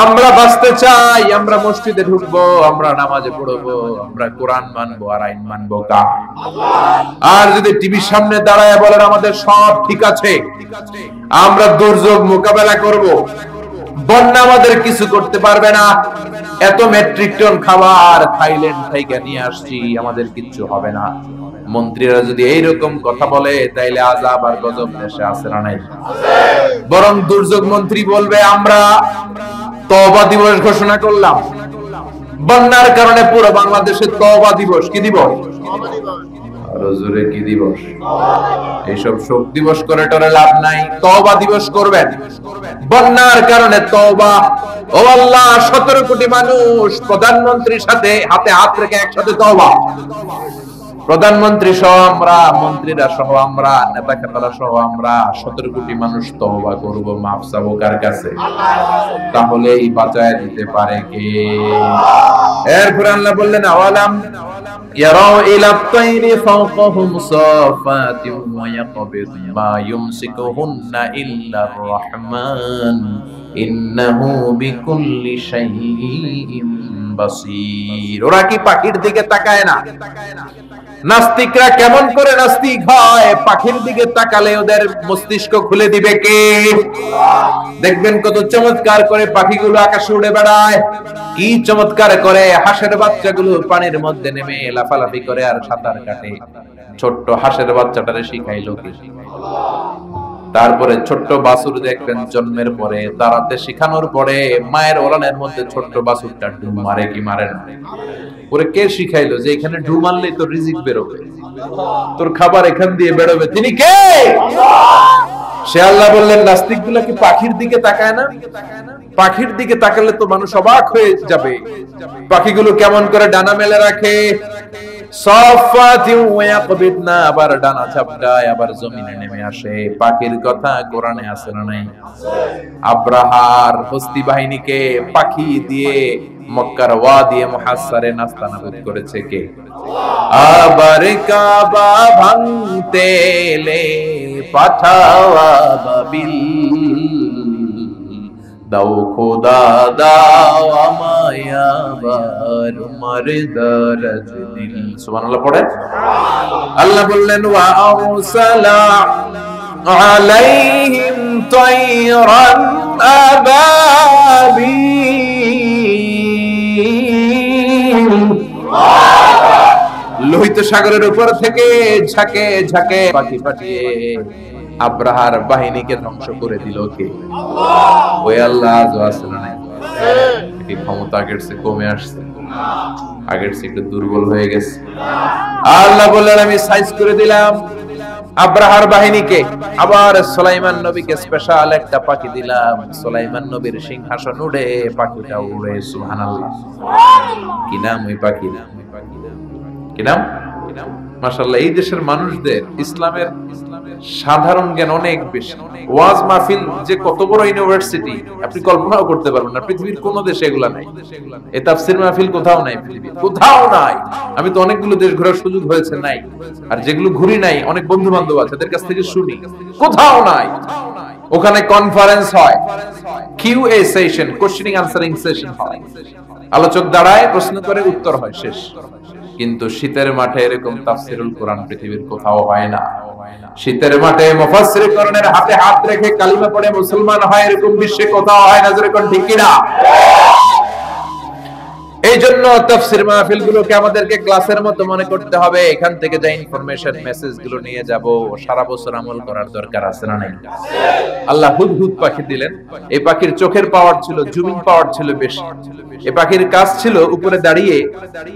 আমরা বাঁচতে চাই, আমরা মসজিদে ঢুকবো, আমরা নামাজে পড়বো, আমরা কোরআন মানবো আর আইন মানবো কা? আর যদি টিভির সামনে দাঁড়ায় বলেন আমাদের সব ঠিক আছে, আমরা দুর্যোগ মোকাবেলা করব, বন্যা আমাদের কিছু করতে পারবে না, এত মেট্রিক টন খাবার থাইল্যান্ড থেকে নিয়ে আসছি, আমাদের কিচ্ছু হবে না, মন্ত্রীরা যদি এইরকম কথা বলে তাইলে আযাব আর গজব দেশে আছে না নাই? বরং দুর্যোগ মন্ত্রী বলবে আমরা তওবা দিবস ঘোষণা করলাম, বন্যার কারণে পুরো বাংলাদেশে তওবা দিবস। কি দিবস? রোজুরে কি দিবস? এইসব শোক দিবস করে টরে লাভ নাই, তওবা দিবস করবেন। বন্যার কারণে তওবা। ও আল্লাহ, 17 কোটি মানুষ প্রধানমন্ত্রীর সাথে হাতে হাত রেখে একসাথে তওবা। প্রধানমন্ত্রী সহ আমরা, মন্ত্রীরা সহ আমরা, নেতা খেতারা সহ আমরা 17 কোটি মানুষ তওবা করব, মাফ চাবো কার কাছে? তাহলেই বাঁচায় দিতে পারে কে? এরপর আল্লাহ বললেন, আওয়ালাম ইয়ারাউ ইলা আত-তাইরি ফাওকাহুম সাফাতিন ওয়া ইয়াকবিদ মা ইউমসিকুহুন্না ইল্লা আর-রাহমান ইন্নাহু বিকুল্লি শাইইন বাসীর। ওরা কি পাখির দিকে তাকায় না? নাস্তিকরা কেমন করে নাস্তিক হয়? পাখির দিকে তাকালে ওদের মস্তিষ্ক খুলে দিবে কে? দেখবেন কত চমৎকার করে পাখিগুলো আকাশে উড়ে বেড়ায়, কি চমৎকার করে হাঁসের বাচ্চাগুলো পানির মধ্যে নেমে লাফালাফি করে আর সাঁতার কাটে। ছোট্ট হাঁসের বাচ্চাটারে শিখাইলো কে? তারপরে ছোট্ট বাছুর দেখবেন জন্মের পরে দাঁড়াতে শিখানোর পরে মায়ের ওলানের মধ্যে ছোট্ট বাছুরটা ডুব মারে কি মারে না? ওরে কে শিখাইলো যে এখানে ডুব মারলেই তোর রিজিক বেরোবে, তোর খাবার এখান দিয়ে বেরোবে? তিনি কে? সে আল্লাহ বললেন, নাস্তিকগুলা কি পাখির দিকে তাকায় না? পাখির দিকে তাকালে তো মানুষ অবাক হয়ে যাবে। পাখিগুলো কেমন করে ডানা মেলে রাখে, সাফাতিন ওয়া ইয়াকবিদনা, আবার ডানা ঝাপটায়, আবার জমিনে নেমে আসে। পাখির কথা কোরআনে আছে না নাই? আব্রাহার হস্তি বাহিনীকে পাখি দিয়ে মক্কার ওয়াদি মুহাসসারে নাস্তানাবুদ করেছে কে? আবার কাবা ভাঙতে এলে পাঠাওয়া বাবিল, দাও খোদা দাও আমায় আবার উমার দরজ দিল। সুবহানাল্লাহ পড়ে। আল্লাহ বললেন, ওয়া আরসালা আলাইহিম তায়রান আবাবিল, লোহিত সাগরের উপর থেকে ঝাঁকে ঝাঁকে পাখি পাঠিয়ে আব্রাহার বাহিনীকে ধ্বংস করে দিল কে? ওই আল্লাহ আজও আছে না নাই? কি ক্ষমতা আগের চেয়ে কমে আসছে? আগের চেয়ে একটু দুর্বল হয়ে গেছে? আল্লাহ বললেন, আমি সাইজ করে দিলাম আব্রাহার বাহিনীকে। আবার সুলাইমান নবীকে স্পেশাল একটা পাখি দিলাম। সুলাইমান নবীর সিংহাসন উড়ে, পাখিটা উড়ে। সুবহানাল্লাহ। কি নাম ওই পাখি? কি নাম? মাশাআল্লাহ। এই দেশের মানুষদের ইসলামের সাধারণ জ্ঞান অনেক বেশি। ওয়াজ মাহফিল যে কত বড় ইউনিভার্সিটি আপনি কল্পনাও করতে পারবেন না। পৃথিবীর কোন দেশে এগুলা নাই। এই তাফসীর মাহফিল কোথাও নাই, পৃথিবীর কোথাও নাই। আমি তো অনেকগুলো দেশ ঘোরার সুযোগ হয়েছে, নাই। আর যেগুলো ঘুরি নাই, অনেক বন্ধু বান্ধব আছে, তাদের কাছ থেকে শুনি, কোথাও নাই। ওখানে কনফারেন্স হয়, QA session, questioning answering session হয়, আলোচক দাঁড়ায়, প্রশ্ন করে, উত্তর হয়, শেষ। কিন্তু শীতের মাঠে এরকম তাফসীরুল কোরআন পৃথিবীর কোথাও হয় না। শীতের মাঠে মুফাসসিরে কোরআনের হাতে হাত রেখে কালিমা পড়ে মুসলমান হয়, এরকম বিশ্বে কোথাও হয় না। যেরকম ঠিক কিনা? এই জন্য তাফসীর মাহফিলগুলোকে আমাদেরকে ক্লাসের মতো মনে করতে হবে। এখান থেকে যে ইনফরমেশন, মেসেজ গুলো নিয়ে যাব, সারা বছর আমল করার দরকার আছে না নাই? আল্লাহ হুদহুদ পাখি দিলেন। এই পাখির চোখের পাওয়ার ছিল, জুমিং পাওয়ার ছিল বেশি। এই পাখির কাজ ছিল উপরে দাঁড়িয়ে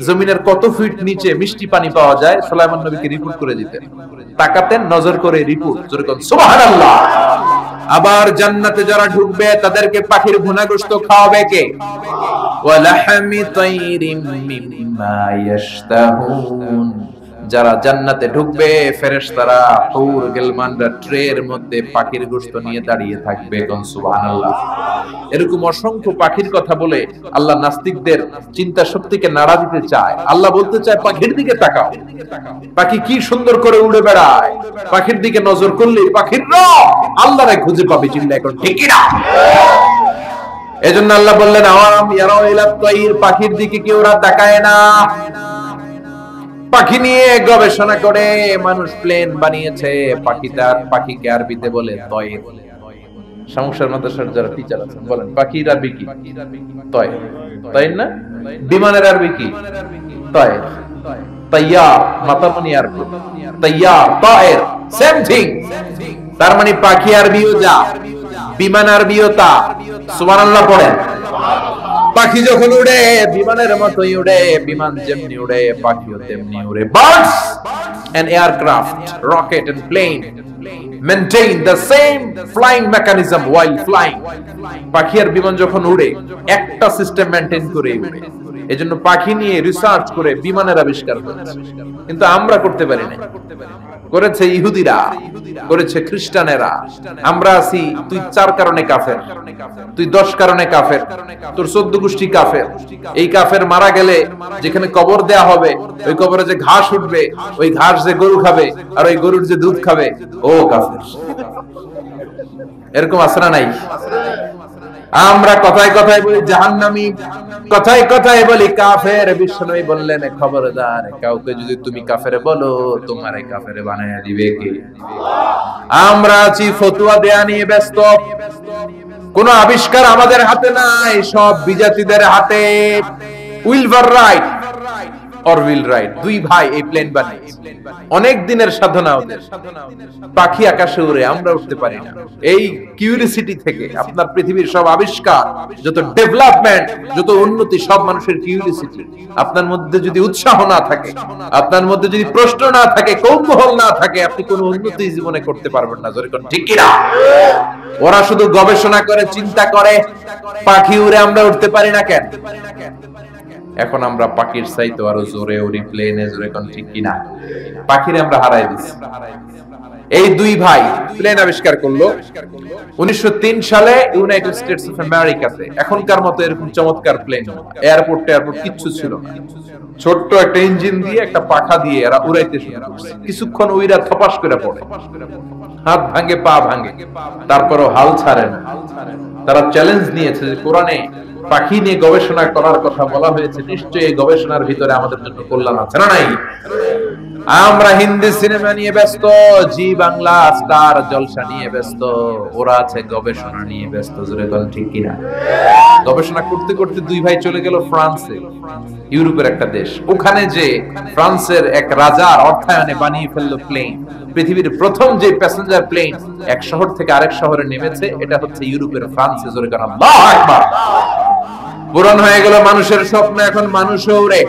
জমিনের কত ফিট নিচে মিষ্টি পানি পাওয়া যায় সুলাইমান নবীকে রিপোর্ট করে দিতেন। তাকাতেন, নজর করে রিপোর্ট। যেরকম সুবহানাল্লাহ। আবার জান্নাতে যারা ঢুকবে তাদেরকে পাখির ভুনা গোশত খাওয়াবে কে? ওয়া লাহমি তাইরিম মিম্মা ইয়াশতাহুন। যারা জান্নাতে ঢুকবে ফেরেশতারা, হুর গিলমানরা ট্রের মধ্যে পাখির গোশত নিয়ে দাঁড়িয়ে থাকবে। কোন সুবহানাল্লাহ। এরকম অসংখ্য পাখির কথা বলে আল্লাহ নাস্তিকদের চিন্তা শক্তিকে নাড়া দিতে চায়। আল্লাহ বলতে চায়, পাখির দিকে তাকাও। পাখি কি সুন্দর করে উড়ে বেড়ায়। পাখির দিকে নজর করলে পাখির আল্লাহরে খুঁজে পাবে। চিন্তা এখন ঠিক না? এজন্য আল্লাহ বললেন, আওয়াম ইয়ারাউ ইলা তাইর, পাখির দিকে কি ওরা তাকায় না? পাখি নিয়ে গবেষণা করে মানুষ প্লেন বানিয়েছে। পাখিকে আরবিতে বলে তয়র। সমস্যার মাদ্রাসার যারা টিচার আছেন বলেন, পাখির আরবি কি? তয়র। তাই না? বিমানের আরবি কি? তয়র। তাইয়ার, মাতামনি আরবি তাইয়ার, তয়র, সেম থিং। তার মানে পাখি আরবিও যা, বিমান আরবিও তা। সুবহানাল্লাহ পড়েন। পাখি যখন উড়ে বিমানের মতোই উড়ে, বিমান যেমনি উড়ে পাখিও তেমনি উড়ে। Birds an aircraft, rocket and plane maintain the same flying mechanism while flying. পাখি আর বিমান যখন উড়ে একটা সিস্টেম মেইনটেইন করে উড়ে। এজন্য পাখি নিয়ে রিসার্চ করে বিমানের আবিষ্কার করেছে, কিন্তু আমরা করতে পারি না। করেছে ইহুদিরা, করেছে খ্রিস্টানেরা। আমরা আছি তুই 4 কারণে কাফের, তুই 10 কারণে কাফের, তোর 14 গোষ্ঠী কাফের। এই কাফের মারা গেলে যেখানে কবর দেয়া হবে, ওই কবরে যে ঘাস উঠবে, ওই ঘাস যে গরু খাবে আর ওই গরুর যে দুধ খাবে, ও কাফের। এরকম আছে না নাই? আমরা কথায় কথায় বলি জাহান্নামী, কথায় কথায় বলি কাফের। বিষ্ণু বললেন খবরদার, কাউকে যদি তুমি কাফের বলো তোমারে কাফের বানায়া দিবে কে? আমরা আছি ফতোয়া দেয়া নিয়ে ব্যস্ত, কোন আবিষ্কার আমাদের হাতে নাই, সব বিজাতিদের হাতে। উইলভার রাইট or will write, দুই ভাই এই প্লেন বানিয়েছে। অনেক দিনের সাধনা ওদের। পাখি আকাশে উড়ে, আমরা উঠতে পারি না। এই কিউরিসিটি থেকে আপনার পৃথিবীর সব আবিষ্কার, যত ডেভেলপমেন্ট, যত উন্নতি, সব মানুষের কিউরিসিটি। আপনার মধ্যে যদি উৎসাহ না থাকে, আপনার মধ্যে যদি প্রশ্ন না থাকে, কৌতূহল না থাকে, আপনি কোনো উন্নতি জীবনে করতে পারবেন না। জোরে কোন ঠিক কি না? ওরা শুধু গবেষণা করে, চিন্তা করে। পাখি উড়ে, আমরা উঠতে পারি না কেন? এখন আমরা পাখির চাইতে আরো জোরে উড়ি প্লেনে। জোরে কোন ঠিক কি না? পাখিরে আমরা হারাই দিচ্ছি। এই দুই ভাই প্লেন আবিষ্কার করলো 1903 সালে ইউনাইটেড স্টেটস অফ আমেরিকাতে। এখনকার মতো এরকম চমৎকার প্লেন, এয়ারপোর্ট কিচ্ছু ছিল না। ছোট্ট একটা ইঞ্জিন দিয়ে, একটা পাখা দিয়ে এরা উড়াইতে শুরু করছে। কিছুক্ষণ উইরা থপাস করে পড়ে, হাত ভাঙে, পা ভাঙে, তারপরও হাল ছাড়ে না। তারা চ্যালেঞ্জ নিয়েছে যে কোরআনে পাখি নিয়ে গবেষণা করার কথা বলা হয়েছে, নিশ্চয়ই এই গবেষণার ভিতরে আমাদের জন্য কল্যাণ আছে না নাই? আমরা হিন্দি সিনেমা নিয়ে ব্যস্ত, জি বাংলা স্টার জলসা নিয়ে ব্যস্ত, ওরা আছে গবেষণা নিয়ে ব্যস্ত। জোরে কোন ঠিক কিনা? গবেষণা করতে করতে দুই ভাই চলে গেল ফ্রান্সে, ইউরোপের একটা দেশ। ওখানে যে ফ্রান্সের এক রাজার অর্থায়নে বানিয়ে ফেললো প্লেন, পৃথিবীর প্রথম যে প্যাসেঞ্জার প্লেন এক শহর থেকে আরেক শহরে নেমেছে, এটা হচ্ছে ইউরোপের ফ্রান্সে। জোরে কোন আল্লাহু আকবার। পূরণ হয়ে গেল মানুষের স্বপ্ন, এখন মানুষও উড়ে,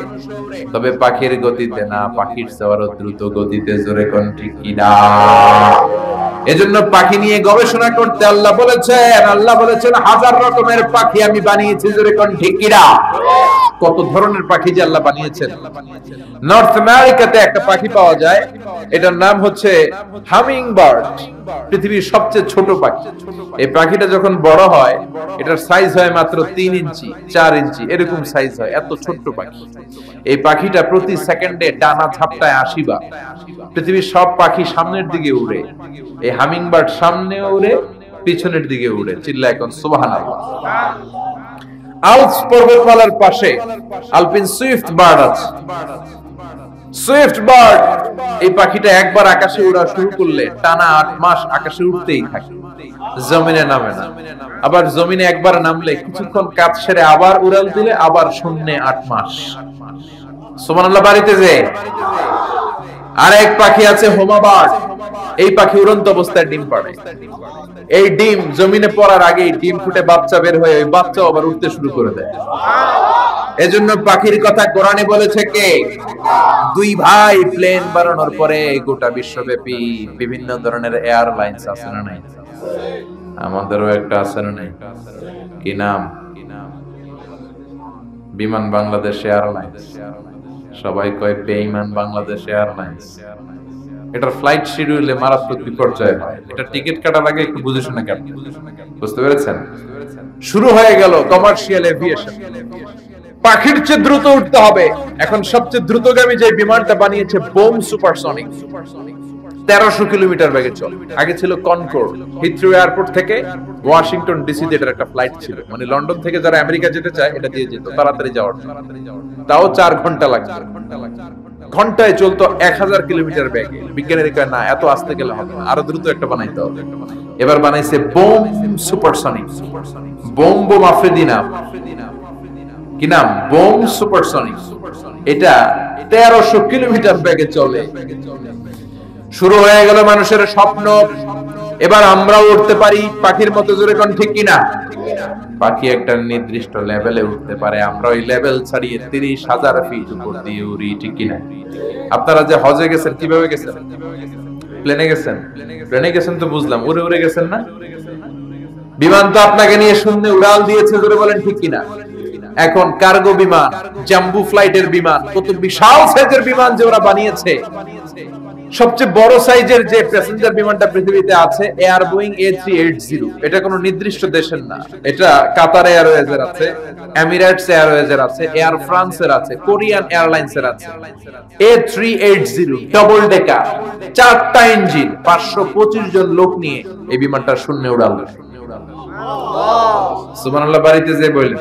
তবে পাখির গতিতে না, পাখির চেয়ে দ্রুত গতিতে। জোরে কোন ঠিক কি না? এজন্য পাখি নিয়ে গবেষণা করতে আল্লাহ বলেছেন হাজার রকমের পাখি আমি বানিয়েছি। জোরে কোন ঠিক কি না? কত ধরনের পাখি যে আল্লাহ বানিয়েছেন। নর্থ আমেরিকাতে একটা পাখি পাওয়া যায়, এটার নাম হচ্ছে হামিং বার্ড, পৃথিবীর সবচেয়ে ছোট পাখি। এই পাখিটা যখন বড় হয়, এটার সাইজ হয় মাত্র 3 ইঞ্চি 4 ইঞ্চি, এরকম সাইজ হয়, এত ছোট্ট পাখি। এই পাখিটা প্রতি সেকেন্ডে টানা ঝাপটায় 80 বার। পৃথিবীর সব পাখি সামনের দিকে উড়ে, এই হামিং বার্ড সামনেও উড়ে, পিছনের দিকে উড়ে। চিল্লায় কোন সুবহানাল্লাহ। আল্পস পর্বতমালার পাশে আলপিন সুইফট বার্ড আছে। সুইফট বার্ড, এই পাখিটা একবার আকাশে উড়া শুরু করলে টানা 8 মাস আকাশে উঠতেই থাকে, জমিনে নামে না। আবার জমিনে একবার নামলে কিছুক্ষণ কাজ সেরে আবার উড়াল দিলে আবার শূন্যে 8 মাস। সুবহানাল্লাহ। বাড়িতে যে আরেক পাখি আছে হোমা বার্ড, এই পাখি উড়ন্ত অবস্থায় ডিম পাড়ে। এই ডিম জমিনে পড়ার আগে ডিম ফুটে বাচ্চা বের হয়ে ওই বাচ্চা আবার উঠতে শুরু করে দেয়। এজন্য পাখির কথা কোরআনে বলেছে কে? দুই ভাই প্লেন বানানোর পরে গোটা বিশ্বব্যাপী বিভিন্ন ধরনের এয়ারলাইন্স আছে না নাই? আমাদেরও একটা আছে না নাই? কি নাম? বিমান বাংলাদেশ এয়ারলাইন্স। সবাই কয় বেঈমান বাংলাদেশ এয়ারলাইন্স। এটার ফ্লাইট শিডিউলে মারাত্মক বিপর্যয় হয়। এটা টিকিট কাটার আগে একটু বুঝে শুনে কাটতে। বুঝতে পেরেছেন? শুরু হয়ে গেল কমার্শিয়াল এভিয়েশন। পাখির চেয়ে দ্রুত উঠতে হবে। এখন সবচেয়ে দ্রুতগামী যে বিমানটা বানিয়েছে বোম সুপারসনিক, 1300 কিলোমিটার বেগে চলে। আগে ছিল কনকর্ড, হিথ্রো এয়ারপোর্ট থেকে ওয়াশিংটন ডিসি তে এটার একটা ফ্লাইট ছিল। মানে লন্ডন থেকে যারা আমেরিকা যেতে চায় এটা দিয়ে যেত তাড়াতাড়ি যাওয়ার, তাও 4 ঘন্টা লাগতো। ঘন্টায় চলতো 1000 কিলোমিটার বেগে। বিজ্ঞানীরা কয় না, এত আস্তে গেলে হবে না, আরো দ্রুত একটা বানাইতে হবে। এবার বানাইছে বোম সুপারসনিক, বোম্বো মাফেদিনা। কি নাম? Bomb supersonic. এটা 1300 কিলোমিটার বেগে চলে। শুরু হয়ে গেল মানুষের স্বপ্ন, এবার আমরাও উঠতে পারি পাখির মতো। জোরে কোন ঠিক কিনা? পাখি একটা নির্দিষ্ট লেভেলে উঠতে পারে, আমরা ওই লেভেল ছাড়িয়ে 30,000 ফিট উপর দিয়ে উড়ি, ঠিক কিনা? আপনারা যে হজে গেছেন কিভাবে গেছেন? প্লেনে গেছেন? প্লেনে গেছেন তো বুঝলাম, উড়ে উড়ে গেছেন না? বিমান তো আপনাকে নিয়ে শূন্যে উড়াল দিয়েছে, ধরে বলেন ঠিক কিনা? এখন কার্গো বিমান, জাম্বু ফ্লাইটের বিমান, কত বিশাল সাইজের বিমান যে ওরা বানিয়েছে। সবচেয়ে বড় সাইজের যে প্যাসেঞ্জার বিমানটা পৃথিবীতে আছে এয়ার বোয়িং A380, এটা কোনো নির্দিষ্ট দেশের না, এটা কাতার এয়ারওয়েজের আছে, এমিরেটস এয়ারওয়েজের আছে, এয়ার ফ্রান্সের আছে, কোরিয়ান এয়ারলাইন্সের আছে। A380 ডাবল ডেকার, 4টা ইঞ্জিন, 525 জন লোক নিয়ে এই বিমানটা শূন্যে উড়াল। সুবহানাল্লাহ, বাড়িতে যে বললেন